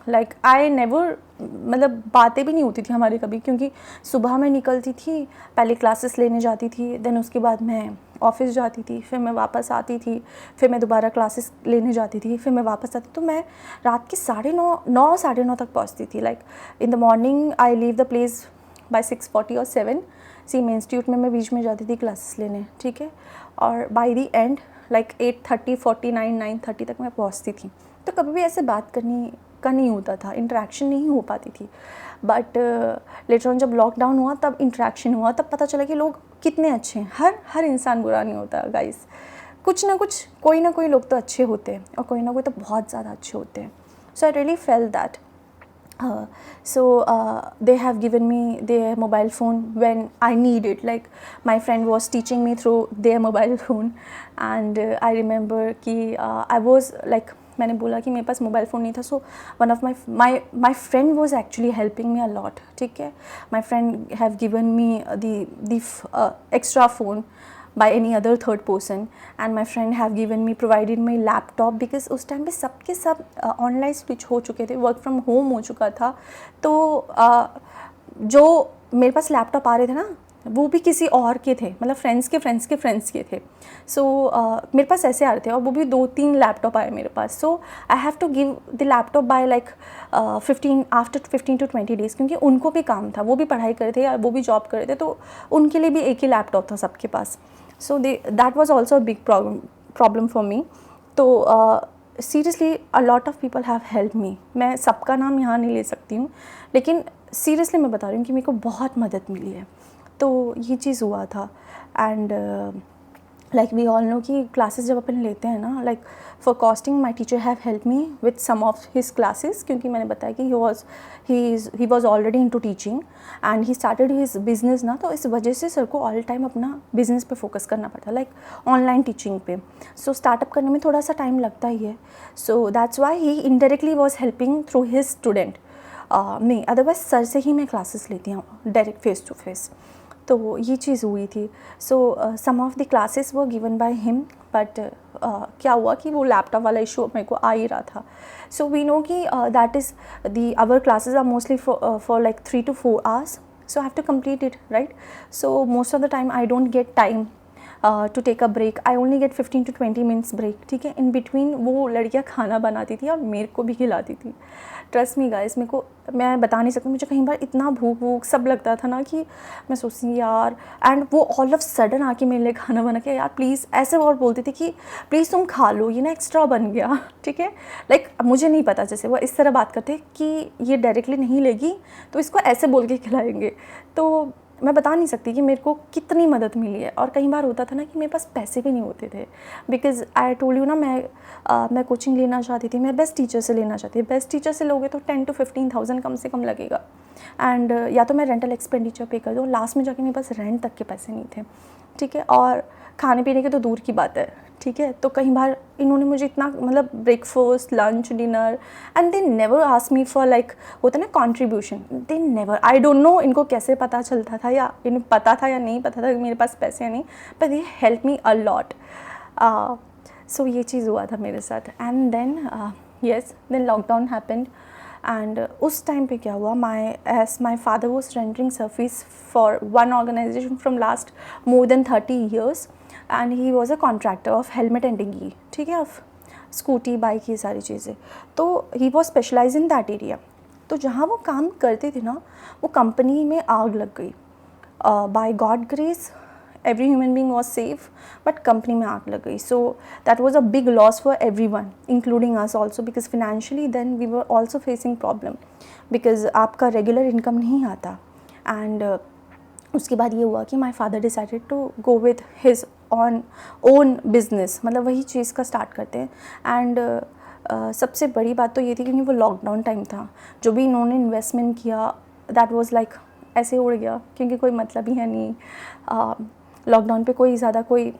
A: लाइक आई नेवर, मतलब बातें भी नहीं होती थी हमारी कभी, क्योंकि सुबह मैं निकलती थी, पहले क्लासेस लेने जाती थी, देन उसके बाद मैं ऑफिस जाती थी, फिर मैं वापस आती थी, फिर मैं दोबारा क्लासेस लेने जाती थी, फिर मैं वापस आती। तो मैं रात के 9:30 साढ़े 9 तक पहुंचती थी। Like in the morning I leave the place by 6:40 और 7 CMA इंस्टीट्यूट में मैं बीच में जाती थी क्लासेस लेने, ठीक है। और बाय द एंड लाइक 8:30 49 9:30 तक मैं पहुँचती थी। तो कभी भी ऐसे बात करनी का नहीं होता था, इंटरेक्शन नहीं हो पाती थी। बट लेटर ऑन जब लॉकडाउन हुआ तब इंटरेक्शन हुआ, तब पता चला कि लोग कितने अच्छे हैं। हर इंसान बुरा नहीं होता गाइस, कुछ ना कुछ कोई ना कोई लोग तो अच्छे होते हैं और कोई ना कोई तो बहुत ज़्यादा अच्छे होते हैं। So I really felt that. They have given me their mobile phone when I need it. Like my friend was teaching me through their mobile phone, and I remember कि I was like, मैंने बोला कि मेरे पास mobile phone नहीं था, so one of my friend was actually helping me a lot, ठीक है। माई friend have given me the extra phone by any other third person, and my friend have given me provided my laptop because उस time पे सबके सब online switch हो चुके थे, work from home हो चुका था। तो जो मेरे पास लैपटॉप आ रहे थे ना, वो भी किसी और के थे, मतलब फ्रेंड्स के थे। सो मेरे पास ऐसे आ रहे थे, और वो भी 2-3 लैपटॉप आए मेरे पास। So I have to give the laptop by like 15 to 20 days, क्योंकि उनको भी काम था, वो भी पढ़ाई कर रहे थे या वो भी जॉब कर रहे थे, तो उनके लिए भी एक ही लैपटॉप था सबके पास। So that was also a big problem for me. तो seriously a lot of people have help me. मैं सबका नाम यहाँ नहीं ले सकती हूँ, लेकिन सीरियसली मैं बता रही हूँ कि मेरे को बहुत मदद मिली है। तो ये चीज़ हुआ था। And like we all know कि क्लासेस जब अपन लेते हैं ना, like for costing my teacher have help me with some of his classes, क्योंकि मैंने बताया कि he was already in to teaching and he started his business ना, तो इस वजह से सर को ऑल टाइम अपना बिजनेस पे फोकस करना पड़ता, लाइक ऑनलाइन टीचिंग पे। सो स्टार्टअप करने में थोड़ा सा टाइम लगता ही है। So that's why he indirectly was helping through his student me, otherwise sir से ही मैं क्लासेस लेती हूँ डायरेक्ट फेस टू फेस। तो ये चीज़ हुई थी। सो सम ऑफ द क्लासेस वो गिवन बाय हिम, बट क्या हुआ कि वो लैपटॉप वाला इशू मेरे को आ ही रहा था। सो वी नो कि that is our classes are mostly for like 3 to 4 hours, so I have to complete it, right? So most of the time I don't get time to take a break. I only get 15 to 20 minutes break, ठीक है। In between वो लड़कियाँ खाना बनाती थी और मेरे को भी खिलाती थी। ट्रस्ट मी गाइस, मेरे को, मैं बता नहीं सकती, मुझे कहीं बार इतना भूख सब लगता था ना कि मैं सोचती यार, एंड वो ऑल ऑफ सडन आके मेरे लिए खाना बना के, यार प्लीज़, ऐसे और बोलती थी कि प्लीज़ तुम खा लो, ये ना एक्स्ट्रा बन गया, ठीक है। लाइक मुझे नहीं पता, जैसे वो इस तरह बात करते कि ये डायरेक्टली नहीं लेगी तो इसको ऐसे बोल के खिलाएंगे। तो मैं बता नहीं सकती कि मेरे को कितनी मदद मिली है। और कई बार होता था ना कि मेरे पास पैसे भी नहीं होते थे, बिकॉज़ आई टोल्ड यू ना, मैं कोचिंग लेना चाहती थी, मैं बेस्ट टीचर से लेना चाहती थी। बेस्ट टीचर से लोगे तो 10 to 15,000 कम से कम लगेगा, एंड या तो मैं रेंटल एक्सपेंडिचर पे कर दूँ, लास्ट में जाके मेरे पास रेंट तक के पैसे नहीं थे, ठीक है। और खाने पीने के तो दूर की बात है, ठीक है। तो कई बार इन्होंने मुझे इतना, मतलब breakfast, lunch, dinner, and they never ask me for like, होता है ना contribution, they never, I don't no इनको कैसे पता चलता था, या इन्हें पता था या नहीं पता था कि मेरे पास पैसे या नहीं, पर they help me a lot. सो ये चीज़ हुआ था मेरे साथ। And then yes, then lockdown happened, and उस टाइम पे क्या हुआ, my father was rendering service for one organisation from last more than 30 years, and he was a contractor of helmet and dinghy, ठीक है, ऑफ स्कूटी, बाइक, ये सारी चीज़ें। तो he was specialise in that area. तो जहाँ वो काम करते थे ना, वो कंपनी में आग लग गई। Bye God grace every human being was safe, but company में आग लग गई। सो that was a big loss for every one, including us also, because financially then we were also facing problem, because आपका regular income नहीं आता। And उसके बाद ये हुआ कि my father decided to go with his own business, मतलब वही चीज़ का स्टार्ट करते हैं। एंड सबसे बड़ी बात तो ये थी क्योंकि वो लॉकडाउन टाइम था, जो भी इन्होंने इन्वेस्टमेंट किया दैट वाज लाइक ऐसे उड़ गया, क्योंकि कोई मतलब ही है नहीं। लॉकडाउन पे कोई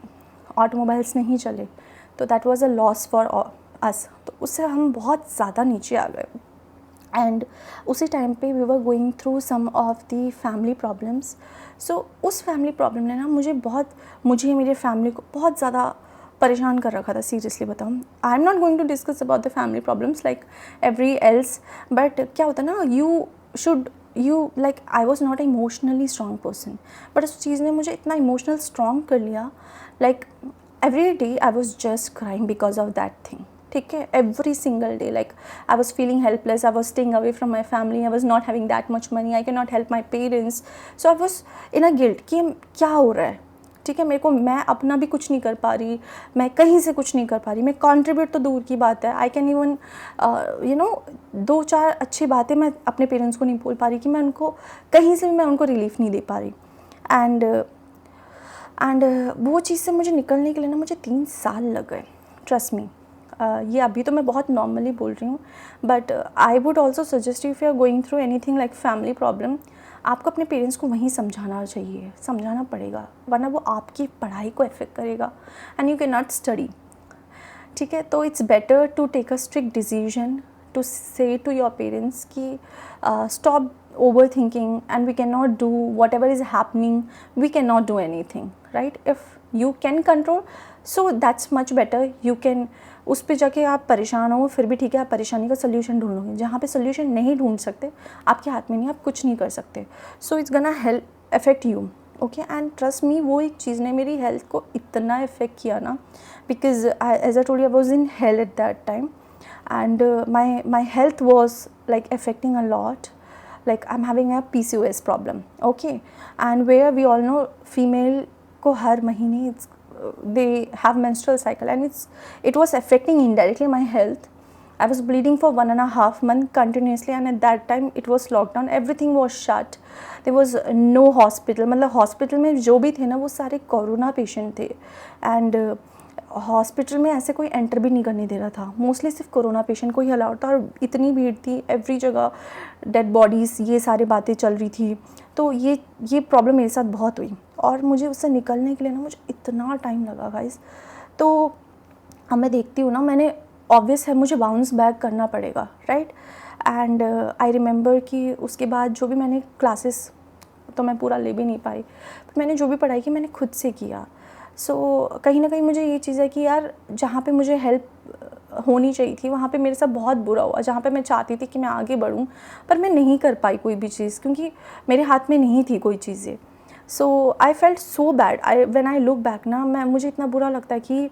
A: ऑटोमोबाइल्स नहीं चले, तो that was a loss for us. तो उससे हम बहुत ज़्यादा नीचे आ गए। एंड उसी टाइम पे we were going through some of the family problems. So उस फैमिली प्रॉब्लम ने ना मुझे मेरे फैमिली को बहुत ज़्यादा परेशान कर रखा था, सीरियसली बताऊँ। I am not going to discuss about the family problems like every else, but क्या होता है ना, you like I was not emotionally strong person, but उस चीज़ ने मुझे इतना इमोशनल स्ट्रॉन्ग कर लिया, like every day I was just crying because of that thing, ठीक है। Every single day, like I was feeling helpless, I was staying away from my family, I was not having that much money, I can not help my parents. So I was in a guilt कि क्या हो रहा है, ठीक है। मैं अपना भी कुछ नहीं कर पा रही, मैं कहीं से कुछ नहीं कर पा रही, मैं कंट्रीब्यूट तो दूर की बात है, आई कैन इवन 2-4 अच्छी बातें मैं अपने पेरेंट्स को नहीं बोल पा रही कि मैं उनको कहीं से भी मैं उनको रिलीफ नहीं दे पा रही। एंड वो चीज़ से मुझे निकलने के लिए ना मुझे 3 साल लग गए, ट्रस्ट मी। ये अभी तो मैं बहुत नॉर्मली बोल रही हूँ, but I would also suggest you, if you are going through anything like family problem, आपको अपने पेरेंट्स को वहीं समझाना पड़ेगा, वरना वो आपकी पढ़ाई को इफेक्ट करेगा and you can not study, ठीक है। तो it's better to take a strict decision to say to your parents कि stop overthinking, and we cannot do whatever is happening, we cannot do anything, right? If you can control, so that's much better. You can उस पे जाके आप परेशान हो फिर भी ठीक है, आप परेशानी का सोल्यूशन ढूंढोगे। जहाँ पे सोल्यूशन नहीं ढूंढ सकते, आपके हाथ में नहीं, आप कुछ नहीं कर सकते। सो इट्स गना help affect you, okay. And trust me, वो एक चीज़ ने मेरी हेल्थ को इतना इफेक्ट किया ना, because as I told you, I was in hell at that time, and my health was like affecting a lot. Like I'm having a PCOS problem, okay, and where we all know female को हर महीने they have menstrual cycle, and it was affecting indirectly my health. I was bleeding for 1.5 months continuously, and at that time it was lockdown, everything was shut, there was no hospital. मतलब hospital में जो भी थे ना वो सारे corona patient थे, and hospital में ऐसे कोई एंटर भी नहीं करने दे रहा था, मोस्टली सिर्फ कोरोना पेशेंट को ही अलाउड था, और इतनी भीड़ थी, एवरी जगह डेड बॉडीज़, ये सारी बातें चल रही थी। तो ये प्रॉब्लम मेरे साथ बहुत हुई, और मुझे उससे निकलने के लिए ना मुझे इतना टाइम लगा गाइस। तो अब मैं देखती हूँ ना, मैंने ऑब्वियस है मुझे बाउंस बैक करना पड़ेगा, राइट। एंड आई रिमेंबर कि उसके बाद जो भी मैंने क्लासेस तो मैं पूरा ले भी नहीं पाई, मैंने जो भी पढ़ाई की मैंने खुद से किया। सो कहीं ना कहीं मुझे ये चीज़ है कि यार जहाँ पे मुझे हेल्प होनी चाहिए थी वहाँ पे मेरे साथ बहुत बुरा हुआ, जहाँ पे मैं चाहती थी कि मैं आगे बढ़ूँ पर मैं नहीं कर पाई कोई भी चीज़, क्योंकि मेरे हाथ में नहीं थी कोई चीज़ें। So I felt so bad, when I look back ना, मुझे इतना बुरा लगता है कि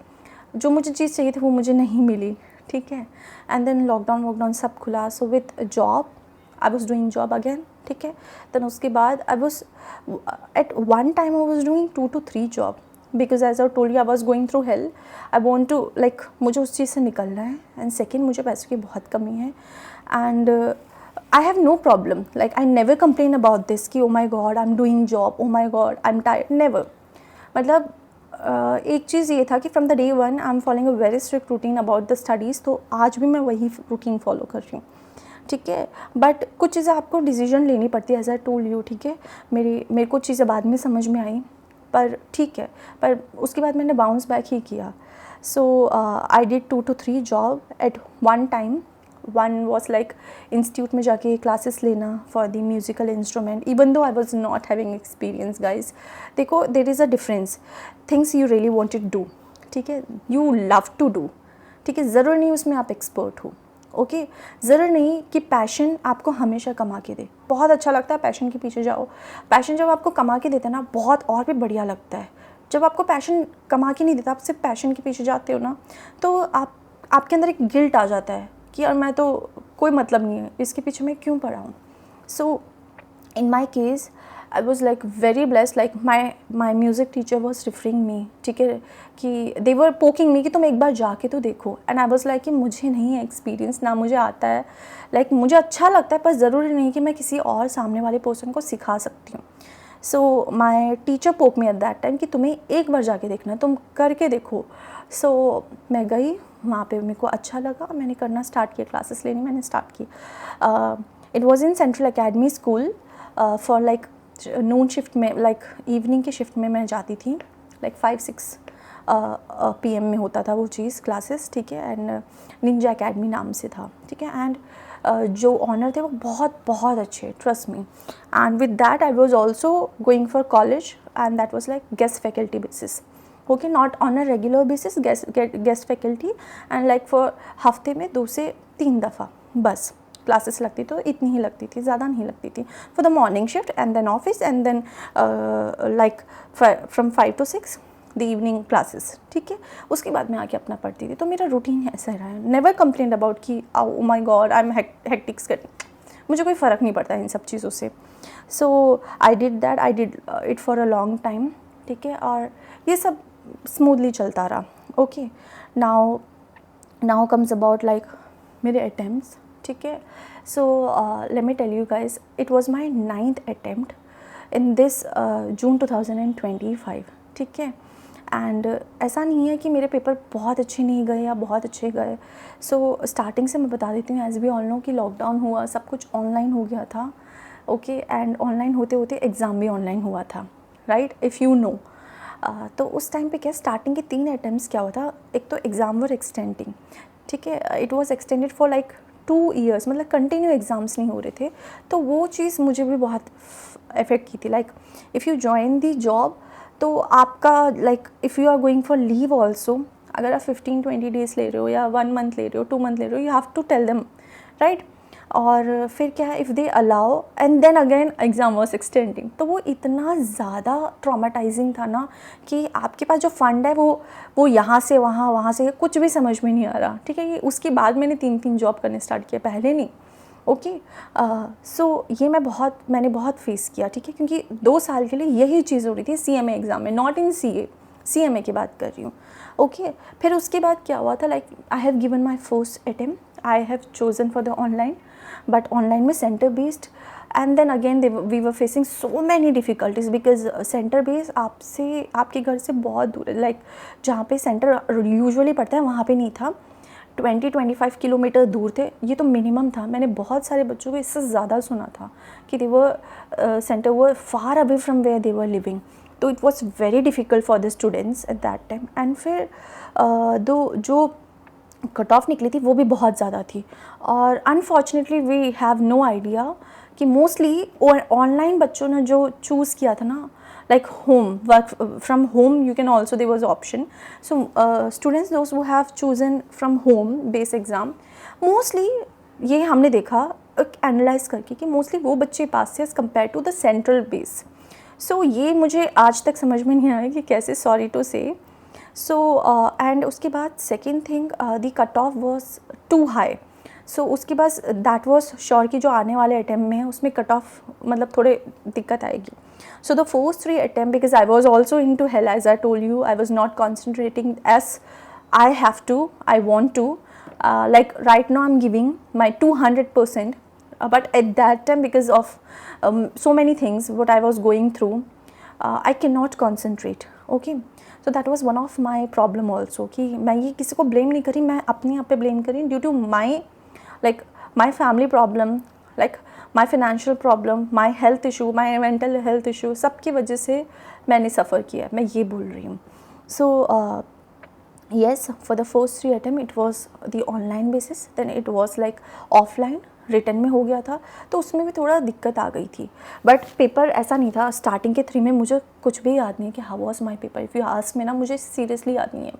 A: जो मुझे चीज़ चाहिए थी वो मुझे नहीं मिली, ठीक है। एंड देन लॉकडाउन सब खुला, so with job I was doing job again, ठीक है। देन उसके बाद I was at one time I was doing 2 to 3 job, because as I told you I was going through hell. I want to like मुझे उस चीज़ से निकलना है, and second मुझे पैसों की बहुत कमी है, and I have no problem, like I never complain about this कि oh my god I'm doing job, oh my god I'm tired, never. मतलब एक चीज़ ये था कि from the day one I am following a very strict routine about the studies, तो आज भी मैं वही रूटीन फॉलो कर रही हूँ, ठीक है. बट कुछ चीज़ें आपको डिसीजन लेनी पड़ती है, एज आई टोल्ड यू, ठीक है. मेरे को चीज़ें बाद में समझ में आई, पर ठीक है, पर उसके बाद मैंने बाउंस बैक ही किया. So I did 2 to 3 job at one time. One was like institute में जाके क्लासेस लेना for the musical instrument, even though I was not having experience. Guys देखो, there is a difference. Things you really wanted do, ठीक है, you love to do, ठीक है. ज़रूर नहीं उसमें आप एक्सपर्ट हो, ओके. ज़रूर नहीं कि पैशन आपको हमेशा कमा के दे. बहुत अच्छा लगता है पैशन के पीछे जाओ. पैशन जब आपको कमा के देता है ना, बहुत और भी बढ़िया लगता है. जब आपको पैशन कमा के नहीं देता, आप सिर्फ पैशन के पीछे जाते हो ना, तो आपके अंदर एक गिल्ट आ जाता है कि यार मैं तो कोई मतलब नहीं है, इसके पीछे मैं क्यों पड़ा हूँ. So in my case I was like very blessed, like my music teacher was referring me, ठीक है, कि दे वर पोकिंग मी कि तुम एक बार जाके तो देखो. एंड आई वॉज लाइक कि मुझे नहीं है एक्सपीरियंस, ना मुझे आता है, लाइक मुझे अच्छा लगता है, पर ज़रूरी नहीं कि मैं किसी और सामने वाले पर्सन को सिखा सकती हूँ. सो माई टीचर पोक मी एट दैट टाइम कि तुम्हें एक बार जाके देखना है, तुम करके देखो. सो मैं गई वहाँ पे, मेरे को अच्छा लगा, मैंने करना स्टार्ट किया, क्लासेस लेनी मैंने स्टार्ट की. It was in central academy school for like Noon shift में, लाइक इवनिंग की शिफ्ट में मैं जाती थी, लाइक 5-6 PM में होता था वो चीज़ क्लासेस, ठीक है. एंड निंजा अकेडमी नाम से था, ठीक है. एंड जो ऑनर थे वो बहुत बहुत अच्छे, trust me. And with that I was also going for college, and that was like guest faculty basis, okay, not on a regular basis, guest faculty. And like for हफ्ते में 2 से 3 दफ़ा बस क्लासेस लगती, तो इतनी ही लगती थी, ज़्यादा नहीं लगती थी, for the morning shift and then office and then like from 5 to 6 the evening classes, ठीक है. उसके बाद मैं आके अपना पढ़ती थी. तो मेरा रूटीन ऐसा रहा है. नेवर कंप्लेन अबाउट कि oh my God I am हेक्टिक्स कर, मुझे कोई फ़र्क नहीं पड़ता इन सब चीज़ों से. So I did that, I did it for a long time, ठीक है. और ये सब स्मूथली चलता रहा, okay. Now comes about like मेरे अटैम्प्ट्स, ठीक है. So let me tell you guys, it was my 9th attempt in this June 2025, ठीक है. एंड ऐसा नहीं है कि मेरे पेपर बहुत अच्छे नहीं गए या बहुत अच्छे गए. सो स्टार्टिंग से मैं बता देती हूँ, एज वी ऑल नो कि लॉकडाउन हुआ, सब कुछ ऑनलाइन हो गया था, ओके. एंड ऑनलाइन होते होते एग्ज़ाम भी ऑनलाइन हुआ था, राइट, इफ़ यू नो. तो उस टाइम पे क्या, स्टार्टिंग के 3 अटैम्प्ट्स क्या हुआ था, एक तो एग्ज़ाम वर एक्सटेंडिंग, ठीक है. It was extended for like 2 years, मतलब कंटिन्यू एग्ज़ाम्स नहीं हो रहे थे. तो वो चीज़ मुझे भी बहुत अफेक्ट की थी. Like if you join the job, तो आपका like if you are going for leave also, अगर आप 15-20 days ले रहे हो या 1 month ले रहे हो, 2 month ले रहे हो, you have to tell them, right. और फिर क्या है, if they allow and then again exam was extending, तो वो इतना ज़्यादा ट्रॉमेटाइजिंग था ना कि आपके पास जो फंड है वो यहाँ से वहाँ, वहाँ से कुछ भी समझ में नहीं आ रहा, ठीक है. उसके बाद मैंने 3 जॉब करने स्टार्ट किया, पहले नहीं, ओके. सो ये मैंने बहुत फेस किया, ठीक है, क्योंकि 2 साल के लिए यही चीज़ हो रही थी CMA एग्ज़ाम में, नॉट इन CMA की बात कर रही हूँ, ओके. फिर उसके बाद क्या हुआ था, like I have given my first attempt, I have chosen for the online, but online में centre based. And then again we were facing so many difficulties, because centre base आपके घर से बहुत दूर है. लाइक जहाँ पे सेंटर यूजुअली पड़ता है वहाँ पे नहीं था, 20-25 किलोमीटर दूर थे. ये तो मिनिमम था. मैंने बहुत सारे बच्चों को इससे ज़्यादा सुना था कि they were centre were far away from where they were living. तो it was very difficult for the students at that time. And फिर जो कट ऑफ निकली थी वो भी बहुत ज़्यादा थी. और unfortunately we have no idea कि मोस्टली ऑनलाइन बच्चों ने जो चूज़ किया था ना, like home work from home, you can also, there was option. So students those who have chosen from home base exam, mostly ये हमने देखा एनालाइज करके कि मोस्टली वो बच्चे पास थे as compare to the central base. So ये मुझे आज तक समझ में नहीं आया कि कैसे, सॉरी टू से. सो एंड उसके बाद second thing, the cut off was too high. So उसके बाद दैट वॉज श्योर कि जो आने वाले अटैम्प्ट में है उसमें कट ऑफ मतलब थोड़े दिक्कत आएगी. So the first 3 attempt, because I was also into hell, as I told you, I was not concentrating as I have to, I want to. Like right now I'm giving my 200%, but at that time because of so many things what I was going through, I cannot concentrate. Okay, so that was one of my problem also कि मैं ये किसी को blame नहीं करी, मैं अपने आप पे blame करी due to my family problem, like my financial problem, my health issue, my mental health issue, सबकी वजह से मैंने suffer किया, मैं ये बोल रही हूँ. So yes, for the first 3 attempt it was the online basis, then it was like offline, return में हो गया था, तो उसमें भी थोड़ा दिक्कत आ गई थी. बट पेपर ऐसा नहीं था, स्टार्टिंग के 3 में मुझे कुछ भी याद नहीं कि how was my paper. If you ask me ना, मुझे सीरियसली याद नहीं है.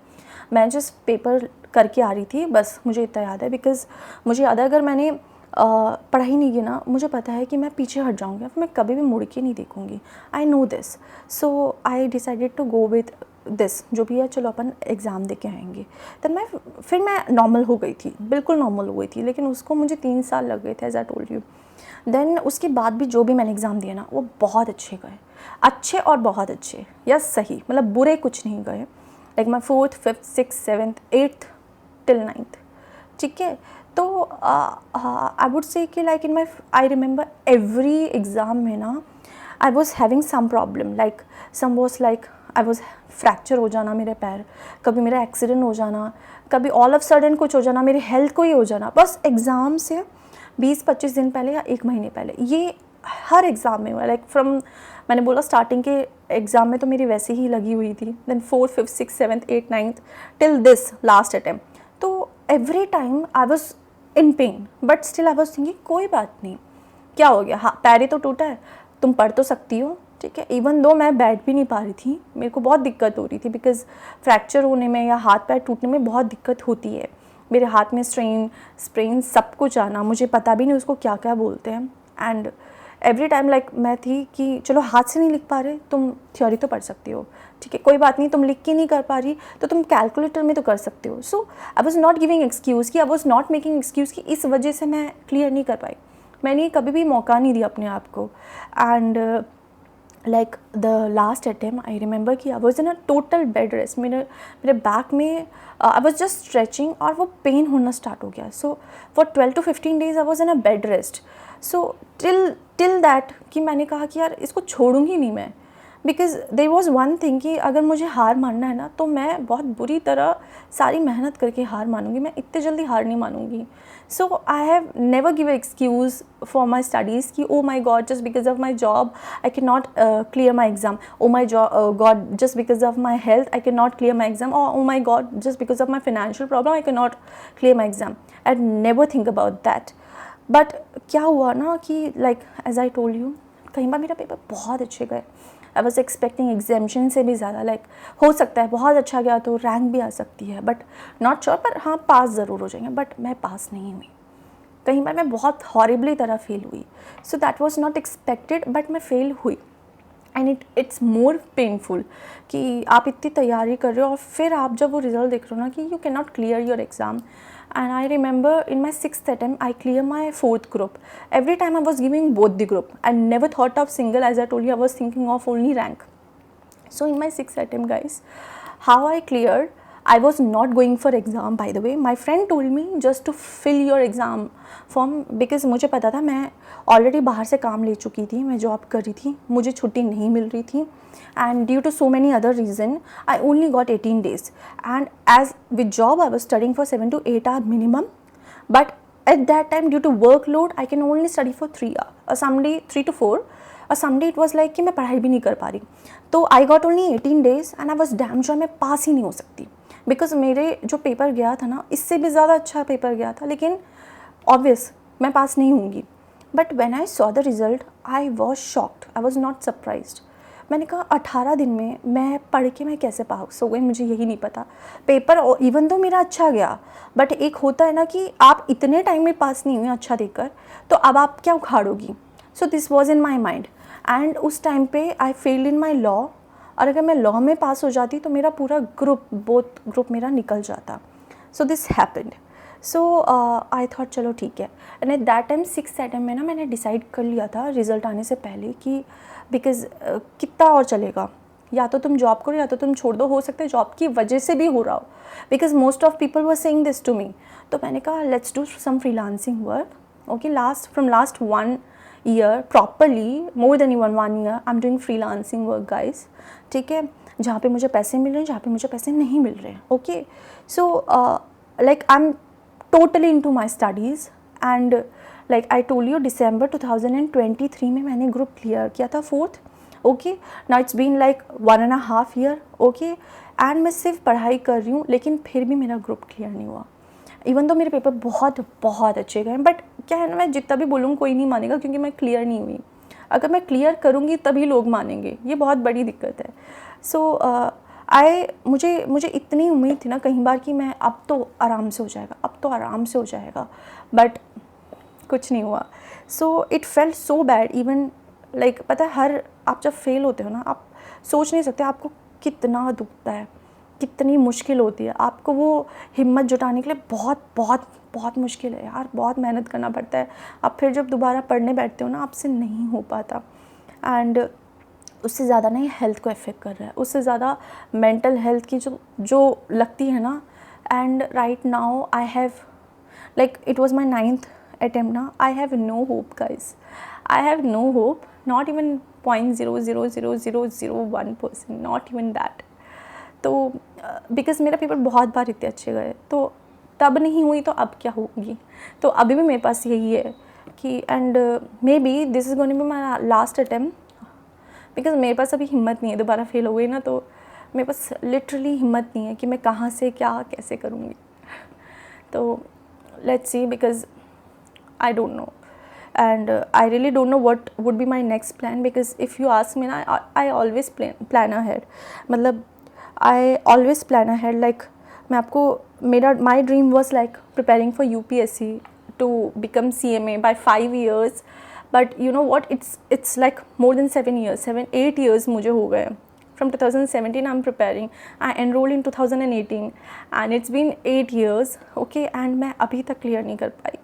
A: मैं जस्ट पेपर करके आ रही थी, बस मुझे इतना याद है. बिकॉज मुझे याद है अगर मैंने पढ़ाई नहीं की ना, मुझे पता है कि मैं पीछे हट जाऊँगी, फिर मैं कभी भी मुड़ के नहीं देखूँगी. I know this. So I decided to go with this, जो भी है चलो अपन एग्ज़ाम दे के आएंगे. तो फिर मैं नॉर्मल हो गई थी, बिल्कुल नॉर्मल हो गई थी. लेकिन उसको मुझे 3 साल लग गए थे, as I told you. Then उसके बाद भी जो भी मैंने एग्ज़ाम दिए ना, वो बहुत अच्छे गए, अच्छे और बहुत अच्छे, या सही, मतलब बुरे कुछ नहीं गए. Like my 4th 5th 6th 7th 8th till 9th. ठीक है. तो आई वुड से कि like in my, I remember every exam में ना I was having some problem. Like some was like I was fracture हो जाना मेरे पैर, कभी मेरा एक्सीडेंट हो जाना, कभी ऑल ऑफ सडन कुछ हो जाना, मेरी हेल्थ को ही हो जाना, बस एग्ज़ाम से 20-25 दिन पहले या 1 महीने पहले. ये हर एग्ज़ाम में हुआ. लाइक फ्रॉम, मैंने बोला स्टार्टिंग के एग्ज़ाम में तो मेरी वैसे ही लगी हुई थी. Then 4th 5th 6th 7th 8th 9th till this last attempt. तो every time I was in pain, but still I was thinking कोई बात नहीं, क्या हो गया, हाँ पैर ही तो टूटा है, तुम पढ़ तो सकती हो. ठीक है. इवन दो मैं बैठ भी नहीं पा रही थी, मेरे को बहुत दिक्कत हो रही थी. बिकॉज फ्रैक्चर होने में या हाथ पैर टूटने में बहुत दिक्कत होती है. मेरे हाथ में स्प्रेन सब कुछ आना, मुझे पता भी नहीं उसको क्या क्या बोलते हैं. एंड एवरी टाइम लाइक मैं थी कि चलो हाथ से नहीं लिख पा रहे, तुम थ्योरी तो पढ़ सकती हो. ठीक है, कोई बात नहीं, तुम लिख के नहीं कर पा रही तो तुम कैलकुलेटर में तो कर सकते हो. So I was not giving excuse कि I was not making excuse कि इस वजह से मैं क्लियर नहीं कर पाई. मैंने कभी भी मौका नहीं दिया अपने आप को. And like the last attempt I remember कि I was in a total bed rest. मेरे बैक में आई वॉज जस्ट स्ट्रेचिंग और वो पेन होना स्टार्ट हो गया. So for 12 to 15 days I was in a bed rest. So till that कि मैंने कहा कि यार इसको छोड़ूंगी नहीं मैं. Because there was one thing कि अगर मुझे हार मानना है ना, तो मैं बहुत बुरी तरह सारी मेहनत करके हार मानूंगी, मैं इतने जल्दी हार नहीं मानूंगी. So I have never give excuse for my studies कि oh my god just because of my job I can not clear my exam, oh my god just because of my health I can not clear my exam, और oh my god just because of my financial problem I can not clear my exam. I never think about that. But क्या हुआ ना कि like as I told you, कई बार मेरा paper बहुत अच्छे गए. आई वॉज एक्सपेक्टिंग एग्जामिशन से भी ज़्यादा. लाइक हो सकता है बहुत अच्छा गया तो रैंक भी आ सकती है, बट नॉट श्योर, पर हाँ पास ज़रूर हो जाएंगे. बट मैं पास नहीं हुई. कई बार मैं बहुत हॉरिबली तरह फेल हुई. सो that was not expected, but मैं फेल हुई. एंड इट्स मोर पेनफुल कि आप इतनी तैयारी कर रहे हो और फिर आप जब वो रिजल्ट देख रहे हो ना कि you can not clear your exam. And I remember in my 6th attempt, I cleared my 4th group. Every time I was giving both the group. I never thought of single, as I told you, I was thinking of only rank. So in my 6th attempt, guys, how I cleared, I was not going for exam, by the way. My friend told me just to fill your exam form because मुझे पता था मैं already बाहर से काम ले चुकी थी, मैं जॉब कर रही थी, मुझे छुट्टी नहीं मिल रही थी. And due to so many other reason, I only got 18 days. And as with job, I was studying for 7 to 8 hours minimum. But at that time, due to workload, I can only study for 3 hours. Or someday 3 to 4. Or someday it was like कि मैं पढ़ाई भी नहीं कर पा रही. तो I got only 18 days and I was damn sure मैं पास ही नहीं हो सकती. Because मेरे जो पेपर गया था ना, इससे भी ज़्यादा अच्छा पेपर गया था, लेकिन obvious मैं पास नहीं होंगी. But when I saw the result, I was shocked. I was not surprised. मैंने कहा 18 दिन में मैं पढ़ के मैं कैसे पास हो गई, मुझे यही नहीं पता. पेपर इवन तो मेरा अच्छा गया, बट एक होता है ना कि आप इतने टाइम में पास नहीं हुए अच्छा देखकर, तो अब आप क्या उखाड़ोगी. So this was in my mind. And उस टाइम पे I failed in my law. और अगर मैं लॉ में पास हो जाती तो मेरा पूरा बोथ ग्रुप मेरा निकल जाता. So this happened. So I thought चलो ठीक है. And at that time 6th attempt में ना मैंने डिसाइड कर लिया था रिजल्ट आने से पहले कि बिकॉज कितना और चलेगा, या तो तुम जॉब करो या तो तुम छोड़ दो. हो सकता है जॉब की वजह से भी हो रहा हो, because most of people were saying this to me. तो मैंने कहा let's do some freelancing work. Okay, from last 1 year properly, more than even 1 year, I'm doing freelancing work, guys. ठीक है, जहाँ पे मुझे पैसे मिल रहे हैं, जहाँ पे मुझे पैसे नहीं मिल रहे हैं. Okay, so like I'm totally into my studies, and like I told you, December 2023 में मैंने ग्रुप क्लियर किया था 4th. Okay, now it's been like 1.5 year. Okay, and मैं सिर्फ पढ़ाई कर रही हूँ, लेकिन फिर भी मेरा ग्रुप क्लियर नहीं हुआ. इवन तो मेरे पेपर बहुत बहुत अच्छे गए, बट क्या है ना, मैं जितना भी बोलूँ कोई नहीं मानेगा, क्योंकि मैं क्लियर नहीं हुई. अगर मैं क्लियर करूँगी तभी लोग मानेंगे, ये बहुत बड़ी दिक्कत है. सो मुझे इतनी उम्मीद थी ना कहीं बार कि मैं अब तो आराम से हो जाएगा, अब तो आराम से हो जाएगा, बट कुछ नहीं हुआ. So it felt so bad. Even like पता है, आप जब फेल होते हो ना, आप सोच नहीं सकते आपको कितना दुखता है, कितनी मुश्किल होती है. आपको वो हिम्मत जुटाने के लिए बहुत बहुत बहुत मुश्किल है यार, बहुत मेहनत करना पड़ता है. आप फिर जब दोबारा पढ़ने बैठते हो ना, आपसे नहीं हो पाता. एंड उससे ज़्यादा नहीं हेल्थ को इफ़ेक्ट कर रहा है, उससे ज़्यादा मेंटल हेल्थ की जो लगती है ना. And right now I have, like it was my 9th attempt now, I have no hope, guys. I have no hope, not even 0.00001%, not even that. तो बिकॉज मेरा पेपर बहुत बार इतने अच्छे गए, तो तब नहीं हुई तो अब क्या होगी. तो अभी भी मेरे पास यही है कि, and maybe this is going to be my last attempt, because मेरे पास अभी हिम्मत नहीं है. दोबारा फेल हो गई ना, तो मेरे पास लिटरली हिम्मत नहीं है कि मैं कहाँ से क्या कैसे करूँगी. तो let's see, because I don't know, and I really don't know what would be my next plan, because if you ask me ना, I always plan ahead. मतलब I always plan ahead. like मैं आपको my dream was like preparing for UPSC to become CMA by 5 years, but you know what, it's like more than 7 years मुझे हो गए. From 2017 I'm preparing. I enrolled in 2018 and it's been 8 years. Okay, and मैं अभी तक clear नहीं कर पाई,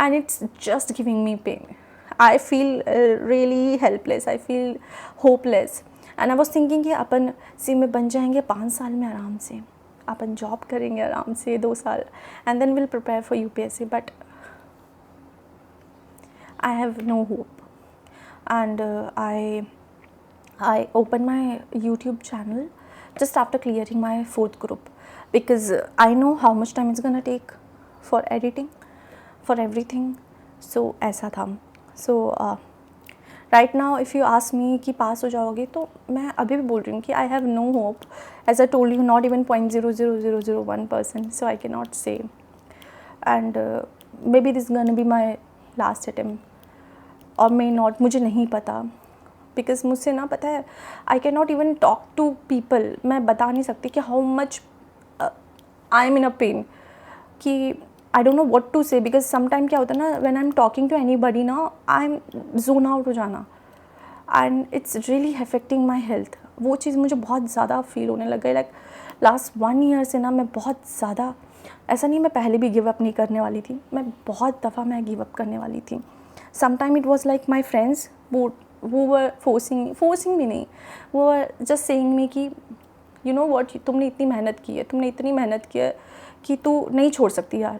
A: and it's just giving me pain. I feel really helpless. I feel hopeless. And I was thinking कि अपन CMA बन जाएंगे 5 साल में आराम से, अपन जॉब करेंगे आराम से 2 साल, and then we'll prepare for UPSC. But I have no hope, and I opened my YouTube channel just after clearing my 4th group, because I know how much time it's gonna take for editing, for everything. So ऐसा था. So right now if you ask me कि पास हो जाओगे, तो मैं अभी भी बोल रही हूँ कि I have no hope. As I told you, not even 0.00001%. So I cannot say. And maybe this is gonna be my last attempt, or may not. मुझे नहीं पता, बिकॉज मुझसे ना पता है, I can not even talk to people. मैं बता नहीं सकती कि how much I am in a pain, कि I don't know what to say. Because sometime क्या होता है ना, when I am talking to anybody ना, आई एम जोन आउट हो जाना, and it's really affecting my health. वो चीज़ मुझे बहुत ज़्यादा फील होने लग गई. लाइक लास्ट 1 year से ना मैं बहुत ज़्यादा, ऐसा नहीं मैं पहले भी गिव अप नहीं करने वाली थी, मैं बहुत दफ़ा मैं गिव अप करने वाली थी. Sometime it was like my friends who were forcing me नहीं, वो were just saying me कि you know what, तुमने इतनी मेहनत की है, तुमने इतनी मेहनत की है कि तू नहीं छोड़ सकती यार,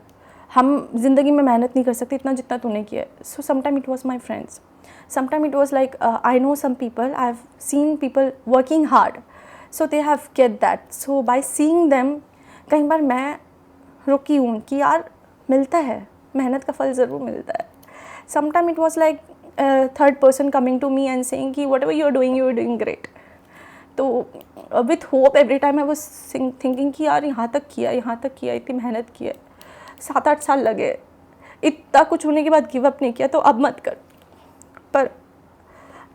A: हम ज़िंदगी में मेहनत नहीं कर सकते इतना जितना तूने किया है. So sometime it was my friends, sometime it was like I know some people, I have seen people working hard, so they have get that. So by seeing them, कई बार मैं रुकी हूँ कि यार मिलता है, मेहनत का फल ज़रूर मिलता है. Sometime it was like third person coming to me and saying कि whatever you are doing great. तो with hope every time I was thinking कि यार यहाँ तक किया, इतनी मेहनत की है, 7-8 साल लगे, इतना कुछ होने के बाद गिव अप नहीं किया, तो अब मत कर. पर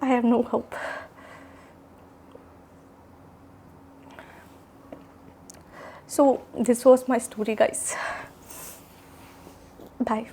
A: I have no hope. So this was my story, guys. Bye.